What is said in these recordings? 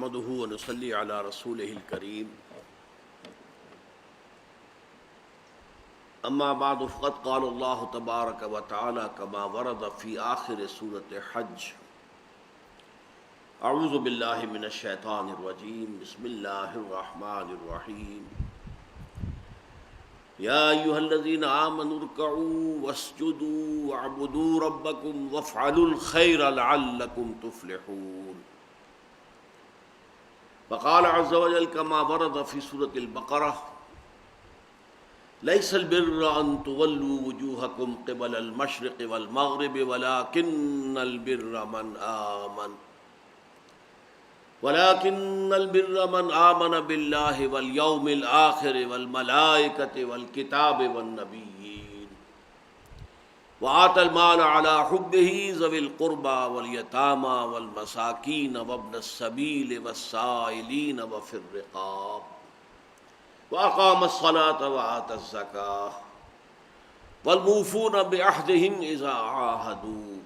نحمده ونصلي على رسوله الكريم أما بعد فقد قال الله تبارك وتعالى كما ورد في آخر سورة حج أعوذ بالله من الشيطان الرجيم بسم الله الرحمن الرحيم يا أيها الذين آمنوا اركعوا واسجدوا واعبدوا ربكم وافعلوا الخير لعلكم تفلحون وقال عز وجل كما ورد في سورة البقرة ليس البر أن تولوا وجوهكم قبل المشرق والمغرب ولكن البر من آمن بالله واليوم الآخر والملائكة والكتاب والنبيين وآتى المال على حبه ذوي القربى واليتامى والمساكين وابن السبيل والسائلين وفي الرقاب وأقام الصلاة وآتى الزكاة والموفون بعهدهم إذا عاهدوا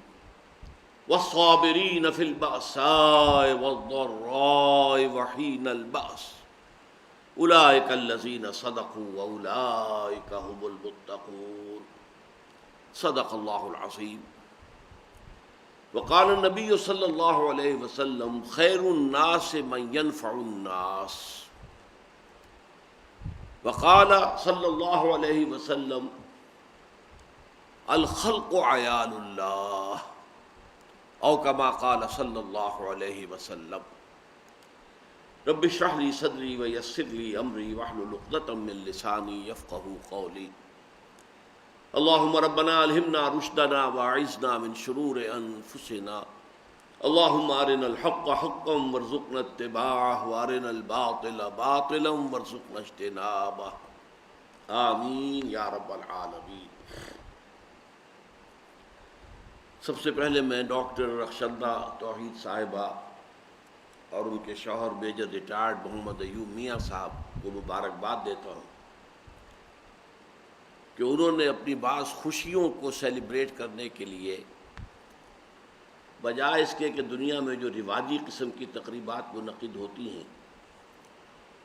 والصابرين في البأساء والضراء وحين البأس أولئك الذين صدقوا وأولئك هم المتقون صدق اللہ العظیم وقال النبی صلی اللہ علیہ وسلم خیر الناس من ينفع الناس وقال صلی اللہ علیہ وسلم الخلق عیال اللہ او کما قال صلی اللہ علیہ وسلم رب اشرح لی صدری ویسر لی امری واحلل عقدۃ من لسانی یفقہوا قولی اللهم ربنا الہمنا رشدنا واعذنا من شرور انفسنا اللهم ارنا الحق حقا وارزقنا اتباعه وارنا الباطل باطلا وارزقنا اجتنابه آمین یا رب العالمین۔ سب سے پہلے میں ڈاکٹر رخشندہ توحید صاحبہ اور ان کے شوہر میجر ریٹائرڈ محمد ایوب میاں صاحب کو مبارکباد دیتا ہوں کہ انہوں نے اپنی بعض خوشیوں کو سیلیبریٹ کرنے کے لیے بجائے اس کے کہ دنیا میں جو رواجی قسم کی تقریبات منعقد ہوتی ہیں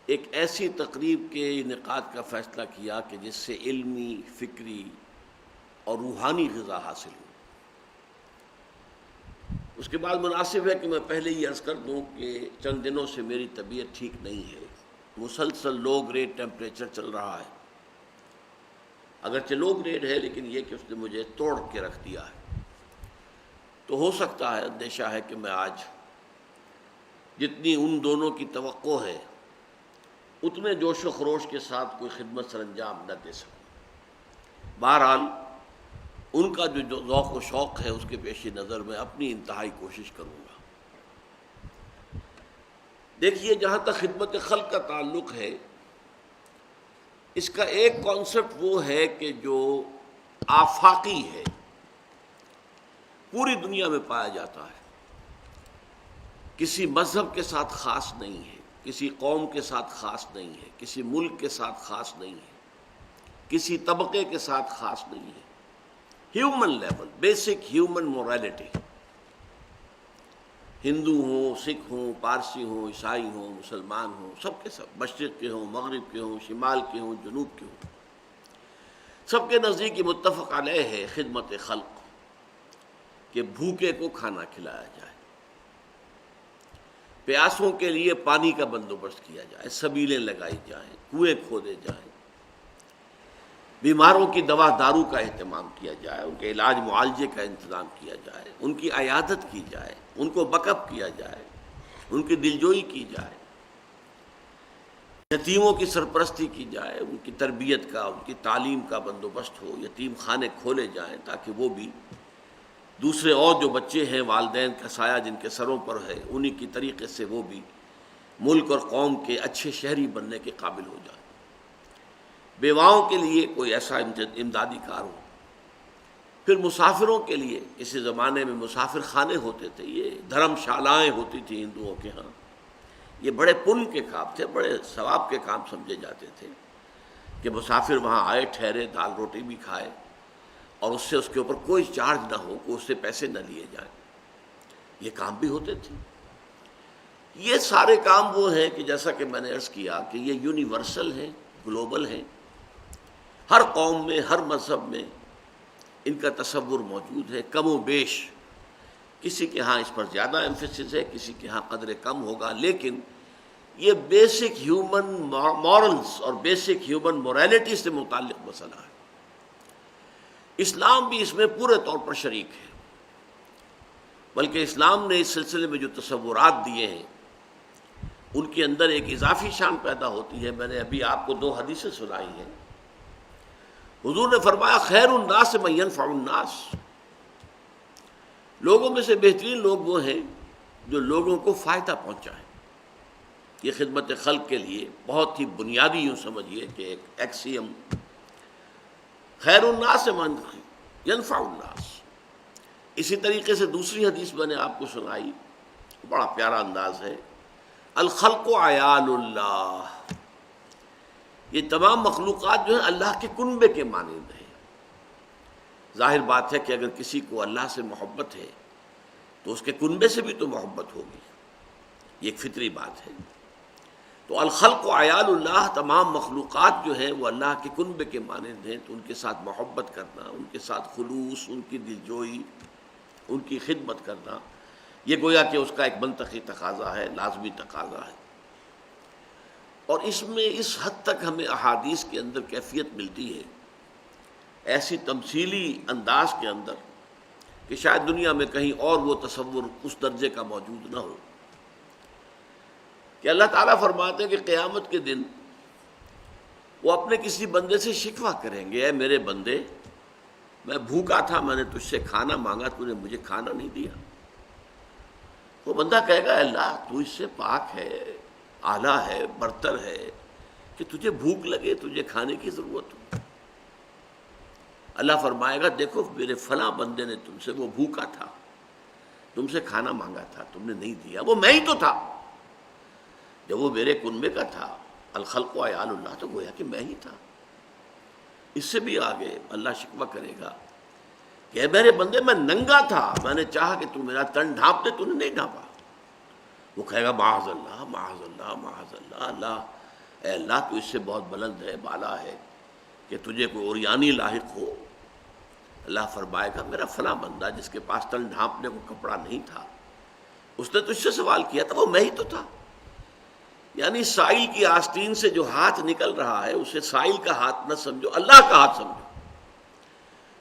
ایک ایسی تقریب کے انعقاد کا فیصلہ کیا کہ جس سے علمی، فکری اور روحانی غذا حاصل ہو۔ اس کے بعد مناسب ہے کہ میں پہلے ہی عرض کر دوں کہ چند دنوں سے میری طبیعت ٹھیک نہیں ہے، مسلسل لو گریڈ ٹیمپریچر چل رہا ہے، اگرچہ لو گریڈ ہے لیکن یہ کہ اس نے مجھے توڑ کے رکھ دیا ہے، تو ہو سکتا ہے، اندیشہ ہے کہ میں آج جتنی ان دونوں کی توقع ہے اتنے جوش و خروش کے ساتھ کوئی خدمت سر انجام نہ دے سکوں۔ بہرحال ان کا جو ذوق و شوق ہے اس کے پیش نظر میں اپنی انتہائی کوشش کروں گا۔ دیکھیے، جہاں تک خدمت خلق کا تعلق ہے، اس کا ایک کانسیپٹ وہ ہے کہ جو آفاقی ہے، پوری دنیا میں پایا جاتا ہے، کسی مذہب کے ساتھ خاص نہیں ہے، کسی قوم کے ساتھ خاص نہیں ہے، کسی ملک کے ساتھ خاص نہیں ہے، کسی طبقے کے ساتھ خاص نہیں ہے، human level, basic human morality, Hindu ہوں، سکھ ہوں، پارسی ہوں، عیسائی ہوں، مسلمان ہوں، سب کے سب، مشرق کے ہوں، مغرب کے ہوں، شمال کے ہوں، جنوب کے ہوں، سب کے نزدیک متفق علیہ ہے خدمت خلق، کہ بھوکے کو کھانا کھلایا جائے، پیاسوں کے لیے پانی کا بندوبست کیا جائے، سبیلیں لگائی جائیں، کنویں کھودے جائیں، بیماروں کی دوا دارو کا اہتمام کیا جائے، ان کے علاج معالجے کا انتظام کیا جائے، ان کی عیادت کی جائے، ان کو بیک اپ کیا جائے، ان کی دلجوئی کی جائے، یتیموں کی سرپرستی کی جائے، ان کی تربیت کا، ان کی تعلیم کا بندوبست ہو، یتیم خانے کھولے جائیں تاکہ وہ بھی دوسرے اور جو بچے ہیں والدین کا سایہ جن کے سروں پر ہے انہی کی طریقے سے وہ بھی ملک اور قوم کے اچھے شہری بننے کے قابل ہو جائیں، بیواؤں کے لیے کوئی ایسا امدادی کار ہو، پھر مسافروں کے لیے کسی زمانے میں مسافر خانے ہوتے تھے، یہ دھرم شالائیں ہوتی تھیں ہندوؤں کے ہاں، یہ بڑے پن کے کام تھے، بڑے ثواب کے کام سمجھے جاتے تھے کہ مسافر وہاں آئے، ٹھہرے، دال روٹی بھی کھائے اور اس سے اس کے اوپر کوئی چارج نہ ہو، کہ اس سے پیسے نہ لیے جائیں، یہ کام بھی ہوتے تھے۔ یہ سارے کام وہ ہیں کہ جیسا کہ میں نے عرض کیا کہ یہ یونیورسل ہیں، گلوبل ہیں، ہر قوم میں، ہر مذہب میں ان کا تصور موجود ہے، کم و بیش کسی کے ہاں اس پر زیادہ ایمفیسس ہے، کسی کے ہاں قدر کم ہوگا، لیکن یہ بیسک ہیومن مورلز اور بیسک ہیومن موریلٹی سے متعلق مسئلہ ہے۔ اسلام بھی اس میں پورے طور پر شریک ہے، بلکہ اسلام نے اس سلسلے میں جو تصورات دیے ہیں ان کے اندر ایک اضافی شان پیدا ہوتی ہے۔ میں نے ابھی آپ کو 2 حدیثیں سنائی ہیں۔ حضور نے فرمایا خیر الناس من ينفع الناس، لوگوں میں سے بہترین لوگ وہ ہیں جو لوگوں کو فائدہ پہنچائیں۔ یہ خدمت خلق کے لیے بہت ہی بنیادی یوں سمجھیے کہ ایک ایکسیم، خیر الناس من ينفع الناس۔ اسی طریقے سے دوسری حدیث میں نے آپ کو سنائی، بڑا پیارا انداز ہے، الخلق عیال اللہ، یہ تمام مخلوقات جو ہیں اللہ کے کنبے کے مانند ہیں۔ ظاہر بات ہے کہ اگر کسی کو اللہ سے محبت ہے تو اس کے کنبے سے بھی تو محبت ہوگی، یہ ایک فطری بات ہے۔ تو الخلق عیال اللہ، تمام مخلوقات جو ہیں وہ اللہ کے کنبے کے مانند ہیں، تو ان کے ساتھ محبت کرنا، ان کے ساتھ خلوص، ان کی دلجوئی، ان کی خدمت کرنا، یہ گویا کہ اس کا ایک منطقی تقاضا ہے، لازمی تقاضا ہے۔ اور اس میں اس حد تک ہمیں احادیث کے اندر کیفیت ملتی ہے، ایسی تمثیلی انداز کے اندر، کہ شاید دنیا میں کہیں اور وہ تصور اس درجے کا موجود نہ ہو، کہ اللہ تعالیٰ فرماتے ہیں کہ قیامت کے دن وہ اپنے کسی بندے سے شکوہ کریں گے، اے میرے بندے، میں بھوکا تھا، میں نے تجھ سے کھانا مانگا، تو نے مجھے کھانا نہیں دیا۔ وہ بندہ کہے گا اللہ تو اس سے پاک ہے، اعلیٰ ہے، برتر ہے کہ تجھے بھوک لگے، تجھے کھانے کی ضرورت ہو۔ اللہ فرمائے گا دیکھو میرے فلاں بندے نے تم سے، وہ بھوکا تھا، تم سے کھانا مانگا تھا، تم نے نہیں دیا، وہ میں ہی تو تھا، جب وہ میرے کنبے کا تھا، الخلق عیال اللہ، تو گویا کہ میں ہی تھا۔ اس سے بھی آگے اللہ شکوہ کرے گا کہ اے میرے بندے میں ننگا تھا، میں نے چاہا کہ تو میرا تن ڈھانپ دے، تو نے نہیں ڈھانپا۔ وہ کہے گا معاذ اللہ معاذ اللہ معاذ اللہ، اللہ اے اللہ تو اس سے بہت بلند ہے، بالا ہے کہ تجھے کوئی اوریانی لاحق ہو۔ اللہ فرمائے گا میرا فلاں بندہ جس کے پاس تن ڈھانپنے کو کپڑا نہیں تھا، اس نے تجھ سے سوال کیا تھا، وہ میں ہی تو تھا۔ یعنی سائل کی آستین سے جو ہاتھ نکل رہا ہے اسے سائل کا ہاتھ نہ سمجھو، اللہ کا ہاتھ سمجھو۔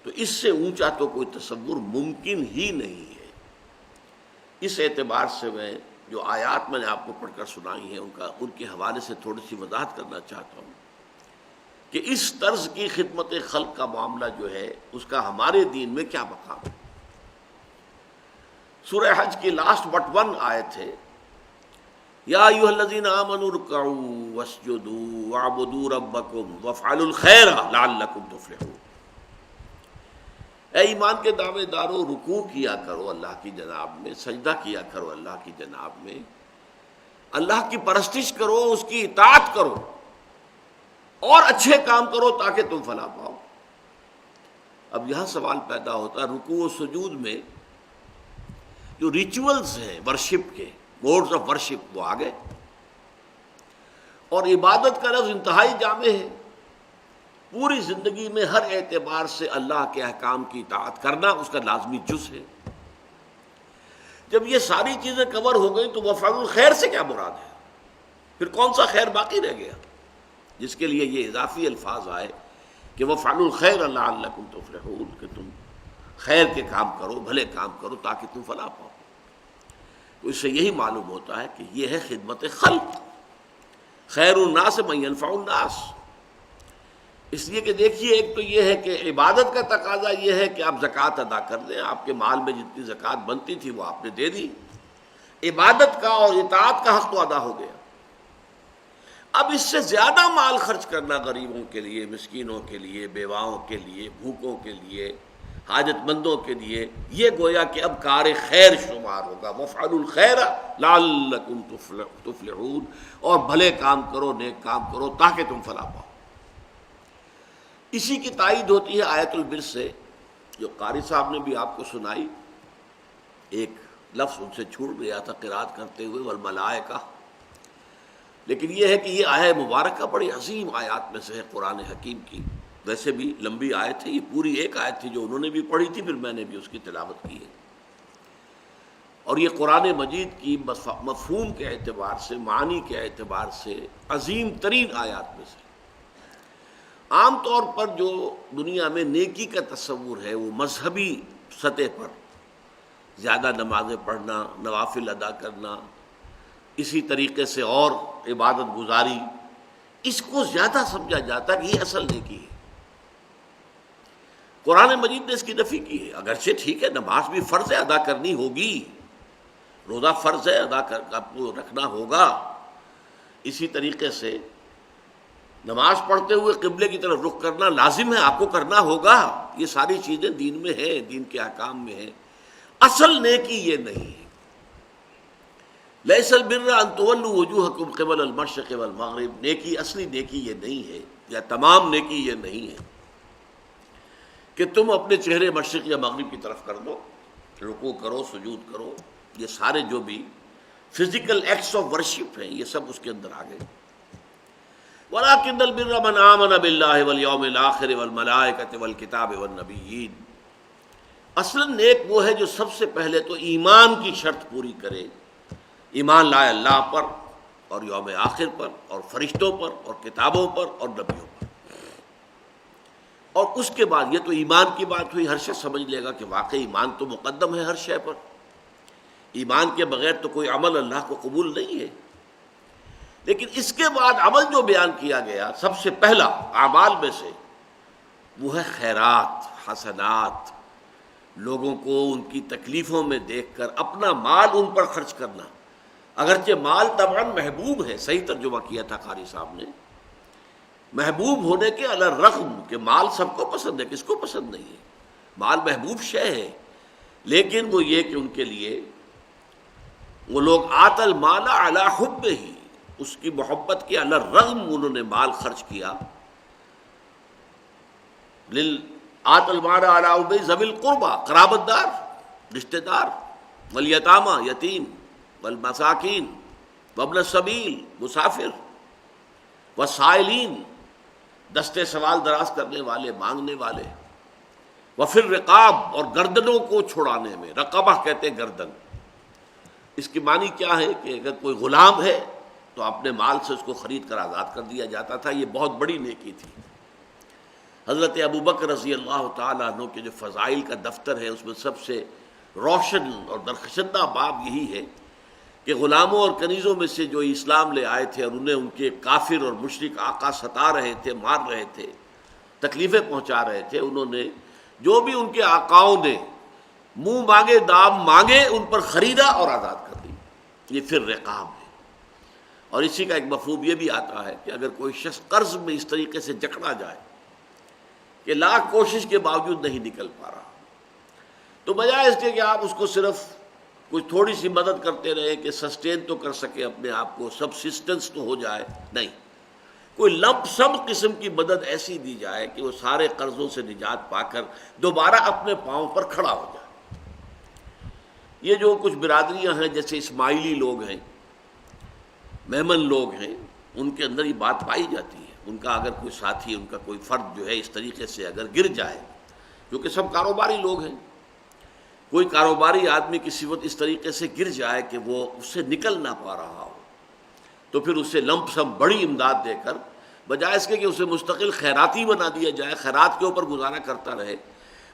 تو اس سے اونچا تو کوئی تصور ممکن ہی نہیں ہے۔ اس اعتبار سے میں جو آیات میں نے آپ کو پڑھ کر سنائی ہیں ان کے حوالے سے تھوڑی سی وضاحت کرنا چاہتا ہوں کہ اس طرز کی خدمت خلق کا معاملہ جو ہے اس کا ہمارے دین میں کیا مقام ہے۔ سورہ حج کی لاسٹ بٹ 1 آیت ہے، یا ایھا الذین آمنوا ارکعوا واسجدوا واعبدوا ربکم وافعلوا الخیر لعلکم تفلحون۔ اے ایمان کے دعوے دارو، رکوع کیا کرو اللہ کی جناب میں، سجدہ کیا کرو اللہ کی جناب میں، اللہ کی پرستش کرو، اس کی اطاعت کرو اور اچھے کام کرو تاکہ تم فلاح پاؤ۔ اب یہاں سوال پیدا ہوتا ہے، رکوع و سجود میں جو ریچولز ہیں ورشپ کے، موڈز آف ورشپ، وہ آ گئے، اور عبادت کا لفظ انتہائی جامع ہے۔ پوری زندگی میں ہر اعتبار سے اللہ کے احکام کی اطاعت کرنا اس کا لازمی جز ہے۔ جب یہ ساری چیزیں کور ہو گئی تو وفعل الخیر سے کیا مراد ہے؟ پھر کون سا خیر باقی رہ گیا جس کے لیے یہ اضافی الفاظ آئے کہ وفعل الخیر لعلکم تفلحون، کہ تم خیر کے کام کرو، بھلے کام کرو تاکہ تم فلاح پاؤ۔ تو اس سے یہی معلوم ہوتا ہے کہ یہ ہے خدمت خلق، خیر الناس من ينفع الناس۔ اس لیے کہ دیکھیے، ایک تو یہ ہے کہ عبادت کا تقاضا یہ ہے کہ آپ زکوٰۃ ادا کر دیں، آپ کے مال میں جتنی زکوٰۃ بنتی تھی وہ آپ نے دے دی، عبادت کا اور اطاعت کا حق تو ادا ہو گیا۔ اب اس سے زیادہ مال خرچ کرنا غریبوں کے لیے، مسکینوں کے لیے، بیواؤں کے لیے، بھوکوں کے لیے، حاجت مندوں کے لیے، یہ گویا کہ اب کار خیر شمار ہوگا۔ وافعلوا الخیر لعلکم تفلحون، اور بھلے کام کرو، نیک کام کرو تاکہ تم فلاح پاؤ۔ اسی کی تائید ہوتی ہے آیت البر سے، جو قاری صاحب نے بھی آپ کو سنائی، ایک لفظ ان سے چھوٹ گیا تھا قرات کرتے ہوئے والملائکہ، لیکن یہ ہے کہ یہ آیہ مبارکہ بڑی عظیم آیات میں سے ہے قرآن حکیم کی. ویسے بھی لمبی آیت ہے، یہ پوری ایک آیت تھی جو انہوں نے بھی پڑھی تھی، پھر میں نے بھی اس کی تلاوت کی ہے. اور یہ قرآن مجید کی مفہوم کے اعتبار سے، معنی کے اعتبار سے عظیم ترین آیات میں سے. عام طور پر جو دنیا میں نیکی کا تصور ہے وہ مذہبی سطح پر زیادہ نمازیں پڑھنا، نوافل ادا کرنا، اسی طریقے سے اور عبادت گزاری، اس کو زیادہ سمجھا جاتا ہے کہ یہ اصل نیکی ہے. قرآن مجید نے اس کی نفی کی ہے. اگرچہ ٹھیک ہے نماز بھی فرض ہے، ادا کرنی ہوگی، روزہ فرض ہے، ادا آپ کو رکھنا ہوگا، اسی طریقے سے نماز پڑھتے ہوئے قبلے کی طرف رخ کرنا لازم ہے، آپ کو کرنا ہوگا. یہ ساری چیزیں دین میں ہیں، دین کے احکام میں ہیں. اصل نیکی یہ نہیں ہے. لیس البر ان تولوا وجوہکم قبل المشرق والمغرب، نیکی اصلی نیکی یہ نہیں ہے، یا تمام نیکی یہ نہیں ہے کہ تم اپنے چہرے مشرق یا مغرب کی طرف کر دو، رکوع کرو، سجود کرو. یہ سارے جو بھی فزیکل ایکٹس آف ورشپ ہیں یہ سب اس کے اندر آ گئے. وَلَٰكِنَّ الْبِرَّ مَنْ آمَنَ بِاللَّهِ وَالْيَوْمِ الْآخِرِ وَالْمَلَائِكَةِ وَالْكِتَابِ وَالنَّبِيِّينَ. اصلاً نیک وہ ہے جو سب سے پہلے تو ایمان کی شرط پوری کرے، ایمان لائے اللہ پر اور یوم آخر پر اور فرشتوں پر اور کتابوں پر اور نبیوں پر. اور اس کے بعد یہ تو ایمان کی بات ہوئی، ہر شخص سمجھ لے گا کہ واقعی ایمان تو مقدم ہے ہر شے پر. ایمان کے بغیر تو کوئی عمل اللہ کو قبول نہیں ہے. لیکن اس کے بعد عمل جو بیان کیا گیا سب سے پہلا اعمال میں سے وہ ہے خیرات، حسنات، لوگوں کو ان کی تکلیفوں میں دیکھ کر اپنا مال ان پر خرچ کرنا. اگرچہ مال طبعاً محبوب ہے، صحیح ترجمہ کیا تھا قاری صاحب نے، محبوب ہونے کے علی الرغم کہ مال سب کو پسند ہے، کس کو پسند نہیں ہے، مال محبوب شے ہے. لیکن وہ یہ کہ ان کے لیے وہ لوگ آت المال علی حب ہی، اس کی محبت کے علی الرغم انہوں نے مال خرچ کیا. آت المال علی حب ذوی القربى، قرابت دار، رشتہ دار، والیتامى، یتیم، والمساکین، وابن السبیل، مسافر، والسائلین، دستے سوال دراز کرنے والے، مانگنے والے، وفی الرقاب، اور گردنوں کو چھڑانے میں. رقبہ کہتے ہیں گردن. اس کی معنی کیا ہے کہ اگر کوئی غلام ہے تو اپنے مال سے اس کو خرید کر آزاد کر دیا جاتا تھا. یہ بہت بڑی نیکی تھی. حضرت ابوبکر رضی اللہ تعالیٰ عنہ کے جو فضائل کا دفتر ہے اس میں سب سے روشن اور درخشندہ باب یہی ہے کہ غلاموں اور کنیزوں میں سے جو اسلام لے آئے تھے اور انہیں ان کے کافر اور مشرک آقا ستا رہے تھے، مار رہے تھے، تکلیفیں پہنچا رہے تھے، انہوں نے جو بھی ان کے آقاؤں نے منہ مانگے دام مانگے ان پر خریدا اور آزاد کر دی. یہ پھر رقاب ہے. اور اسی کا ایک مفہوم یہ بھی آتا ہے کہ اگر کوئی شخص قرض میں اس طریقے سے جکڑا جائے کہ لاکھ کوشش کے باوجود نہیں نکل پا رہا، تو بجائے اس کے کہ آپ اس کو صرف کچھ تھوڑی سی مدد کرتے رہے کہ سسٹین تو کر سکے اپنے آپ کو، سبسسٹنس تو ہو جائے، نہیں، کوئی لمپ سم قسم کی مدد ایسی دی جائے کہ وہ سارے قرضوں سے نجات پا کر دوبارہ اپنے پاؤں پر کھڑا ہو جائے. یہ جو کچھ برادریاں ہیں جیسے اسماعیلی لوگ ہیں، میمن لوگ ہیں، ان کے اندر یہ بات پائی جاتی ہے. ان کا اگر کوئی ساتھی، ان کا کوئی فرد جو ہے اس طریقے سے اگر گر جائے، کیونکہ سب کاروباری لوگ ہیں، کوئی کاروباری آدمی کسی وقت اس طریقے سے گر جائے کہ وہ اس سے نکل نہ پا رہا ہو، تو پھر اسے لمپ سم بڑی امداد دے کر بجائے اس کے کہ اسے مستقل خیراتی بنا دیا جائے، خیرات کے اوپر گزارا کرتا رہے،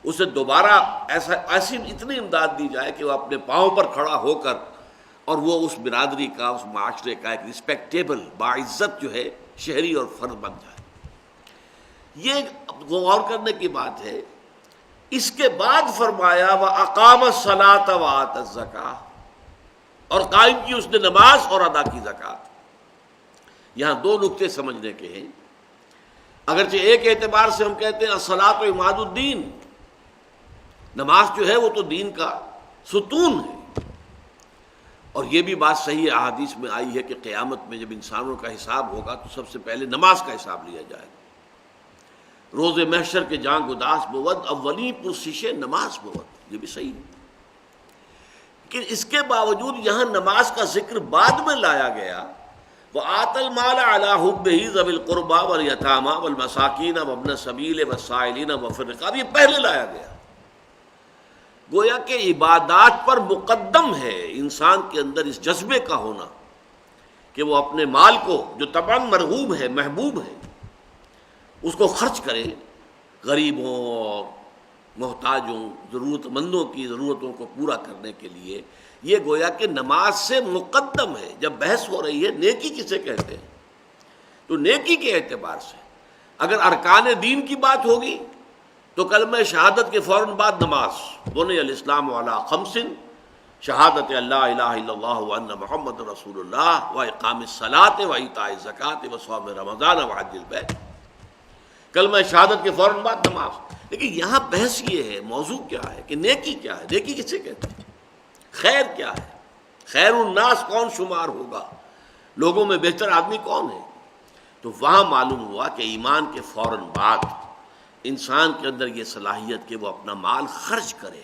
اسے دوبارہ ایسی اتنی امداد دی جائے کہ وہ اپنے پاؤں پر کھڑا ہو کر اور وہ اس برادری کا، اس معاشرے کا ایک رسپیکٹیبل باعزت جو ہے شہری اور فرد بن جائے. یہ غور کرنے کی بات ہے. اس کے بعد فرمایا وَأَقَامَ الصَّلَاةَ وَآتَى الزَّكَاةَ، اور قائم کی اس نے نماز اور ادا کی زکوٰۃ. یہاں دو نقطے سمجھنے کے ہیں. اگرچہ ایک اعتبار سے ہم کہتے ہیں الصلاۃ عماد الدین، نماز جو ہے وہ تو دین کا ستون ہے. اور یہ بھی بات صحیح احادیث میں آئی ہے کہ قیامت میں جب انسانوں کا حساب ہوگا تو سب سے پہلے نماز کا حساب لیا جائے گا. روز محشر کے جان گداس بود، اولی پرسش نماز بود. یہ بھی صحیح ہے. کہ اس کے باوجود یہاں نماز کا ذکر بعد میں لایا گیا، وَآتَ الْمَالَ عَلَىٰ حُبِّهِ ذَوِي الْقُرْبَىٰ وَالْيَتَامَىٰ وَالْمَسَاكِينَ وَابْنَ السَّبِيلِ وَالسَّائِلِينَ وَفِي الرِّقَابِ، یہ پہلے لایا گیا۔ گویا کہ عبادات پر مقدم ہے انسان کے اندر اس جذبے کا ہونا کہ وہ اپنے مال کو جو طبعاً مرغوب ہے، محبوب ہے، اس کو خرچ کرے غریبوں اور محتاجوں، ضرورت مندوں کی ضرورتوں کو پورا کرنے کے لیے۔ یہ گویا کہ نماز سے مقدم ہے۔ جب بحث ہو رہی ہے نیکی کسے کہتے ہیں، تو نیکی کے اعتبار سے اگر ارکان دین کی بات ہوگی تو کلمہ شہادت کے فوراً بعد نماز، بنی الاسلام علی خمس، شہادت اللہ الہ الا اللہ وان محمد رسول اللہ واقام الصلاۃ وایتاء الزکوٰۃ وصوم رمضان وحج البیت، کلمہ شہادت کے فوراً بعد نماز۔ لیکن یہاں بحث یہ ہے، موضوع کیا ہے کہ نیکی کیا ہے، نیکی کسے کہتے ہیں، خیر کیا ہے، خیر الناس کون شمار ہوگا، لوگوں میں بہتر آدمی کون ہے۔ تو وہاں معلوم ہوا کہ ایمان کے فوراً بعد انسان کے اندر یہ صلاحیت کہ وہ اپنا مال خرچ کرے،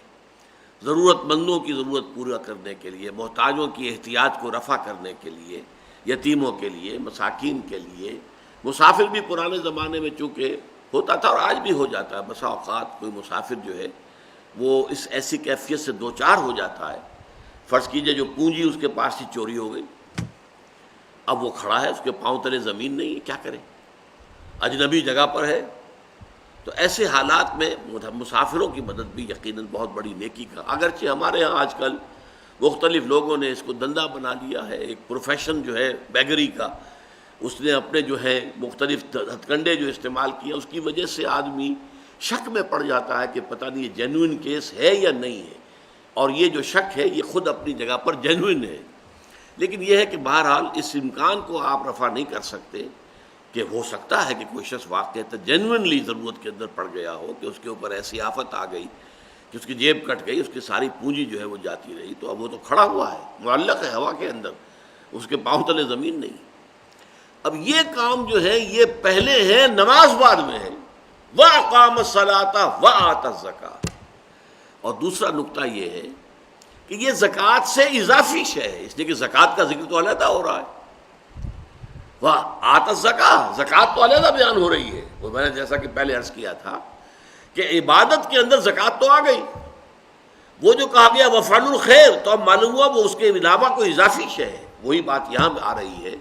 ضرورت مندوں کی ضرورت پورا کرنے کے لیے، محتاجوں کی احتیاج کو رفع کرنے کے لیے، یتیموں کے لیے، مساکین کے لیے۔ مسافر بھی پرانے زمانے میں چونکہ ہوتا تھا اور آج بھی ہو جاتا ہے، بسا اوقات کوئی مسافر جو ہے وہ اس ایسی کیفیت سے دوچار ہو جاتا ہے، فرض کیجئے جو پونجی اس کے پاس ہی چوری ہو گئی، اب وہ کھڑا ہے، اس کے پاؤں تلے زمین نہیں ہے، کیا کرے، اجنبی جگہ پر ہے۔ تو ایسے حالات میں مسافروں کی مدد بھی یقیناً بہت بڑی نیکی کا، اگرچہ ہمارے ہاں آج کل مختلف لوگوں نے اس کو دندہ بنا لیا ہے، ایک پروفیشن جو ہے بیگری کا، اس نے اپنے جو ہے مختلف ہتھ کنڈے جو استعمال کیا، اس کی وجہ سے آدمی شک میں پڑ جاتا ہے کہ پتہ نہیں یہ جینوئن کیس ہے یا نہیں ہے، اور یہ جو شک ہے یہ خود اپنی جگہ پر جینوئن ہے۔ لیکن یہ ہے کہ بہرحال اس امکان کو آپ رفع نہیں کر سکتے کہ ہو سکتا ہے کہ کوئی شخص واقعتاً جینوئنلی ضرورت کے اندر پڑ گیا ہو، کہ اس کے اوپر ایسی آفت آ گئی کہ اس کی جیب کٹ گئی، اس کی ساری پونجی جو ہے وہ جاتی رہی، تو اب وہ تو کھڑا ہوا ہے، معلق ہے ہوا کے اندر، اس کے پاؤں تلے زمین نہیں۔ اب یہ کام جو ہے یہ پہلے ہے، نماز بعد میں ہے، وَأَقَامَ الصَّلَاةَ وَآتَى الزَّكَاةَ۔ اور دوسرا نقطہ یہ ہے کہ یہ زکوٰۃ سے اضافی شے ہے، اس لیے کہ زکوٰۃ کا ذکر تو علیحدہ ہو رہا ہے، وَآتَى الزَّكَاةَ، زکوٰۃ تو علیحدہ بیان ہو رہی ہے، وہ میں نے جیسا کہ پہلے عرض کیا تھا کہ عبادت کے اندر زکوٰۃ تو آ گئی، وہ جو کہا گیا وَفْعَلُوا الْخَيْرَ، تو اب معلوم ہوا وہ اس کے علاوہ کوئی اضافی شے ہے۔ وہی بات یہاں آ رہی ہے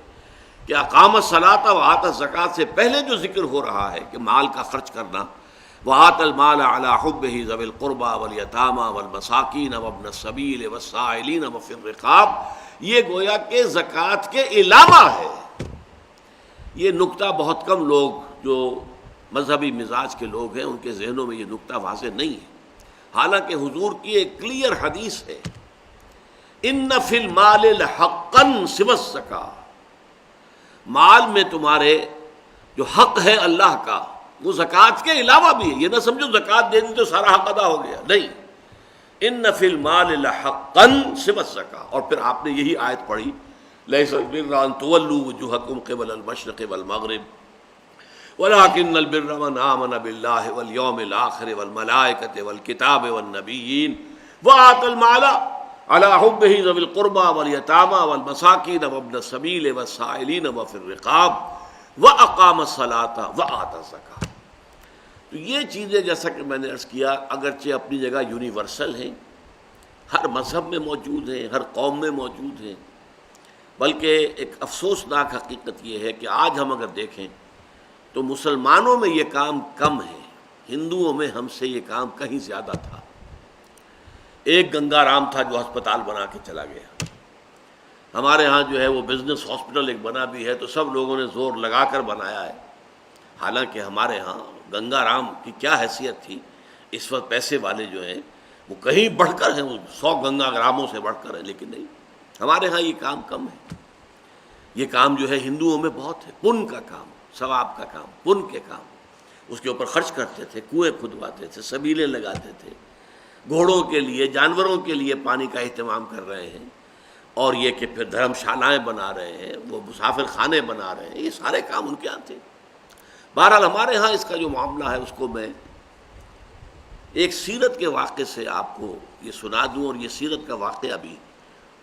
کہ اقام الصلاۃ وآتى الزکوٰۃ سے پہلے جو ذکر ہو رہا ہے کہ مال کا خرچ کرنا، وآتى المال على حبه ذوي القربى واليتامى والمساکین وابن السبیل والسائلین وفی الرقاب، یہ گویا کہ زکوٰۃ کے علاوہ ہے۔ یہ نقطہ بہت کم لوگ جو مذہبی مزاج کے لوگ ہیں ان کے ذہنوں میں یہ نقطہ واضح نہیں ہے، حالانکہ حضور کی ایک کلیئر حدیث ہے، ان فی المال لحقا سوی الزکاۃ، مال میں تمہارے جو حق ہے اللہ کا وہ زکوٰۃ کے علاوہ بھی ہے۔ یہ نہ سمجھو زکوٰۃ دے دی تو سارا حق ادا ہو گیا، نہیں، ان فی المال لحقا سوی الزکاۃ۔ اور پھر آپ نے یہی آیت پڑھی، لیس البر ان تولوا وجوہکم قبل المشرق والمغرب ولکن البر من آمن باللہ والیوم الآخر والملائکۃ والکتاب والنبیین وآتى المال علی حبہ ذوی القربى والیتامى والمساکین وابن السبیل والسائلین وفی الرقاب واقام الصلاۃ وآتى الزکاۃ۔ تو یہ چیزیں جیسا کہ میں نے عرض کیا اگرچہ اپنی جگہ یونیورسل ہیں، ہر مذہب میں موجود ہیں، ہر قوم میں موجود ہیں، بلکہ ایک افسوسناک حقیقت یہ ہے کہ آج ہم اگر دیکھیں تو مسلمانوں میں یہ کام کم ہے، ہندوؤں میں ہم سے یہ کام کہیں زیادہ تھا۔ ایک گنگا رام تھا جو ہسپتال بنا کے چلا گیا، ہمارے ہاں جو ہے وہ بزنس ہاسپٹل ایک بنا بھی ہے تو سب لوگوں نے زور لگا کر بنایا ہے، حالانکہ ہمارے ہاں گنگا رام کی کیا حیثیت تھی، اس وقت پیسے والے جو ہیں وہ کہیں بڑھ کر ہیں، وہ 100 گنگا راموں سے بڑھ کر ہیں، لیکن نہیں، ہمارے ہاں یہ کام کم ہے۔ یہ کام جو ہے ہندوؤں میں بہت ہے، پن کا کام، ثواب کا کام، پن کے کام، اس کے اوپر خرچ کرتے تھے، کنویں کھدواتے تھے، سبیلیں لگاتے تھے، گھوڑوں کے لیے، جانوروں کے لیے پانی کا اہتمام کر رہے ہیں، اور یہ کہ پھر دھرم شالائیں بنا رہے ہیں، وہ مسافر خانے بنا رہے ہیں، یہ سارے کام ان کے ہاں تھے۔ بہرحال ہمارے ہاں اس کا جو معاملہ ہے اس کو میں ایک سیرت کے واقعے سے آپ کو یہ سنا دوں، اور یہ سیرت کا واقعہ بھی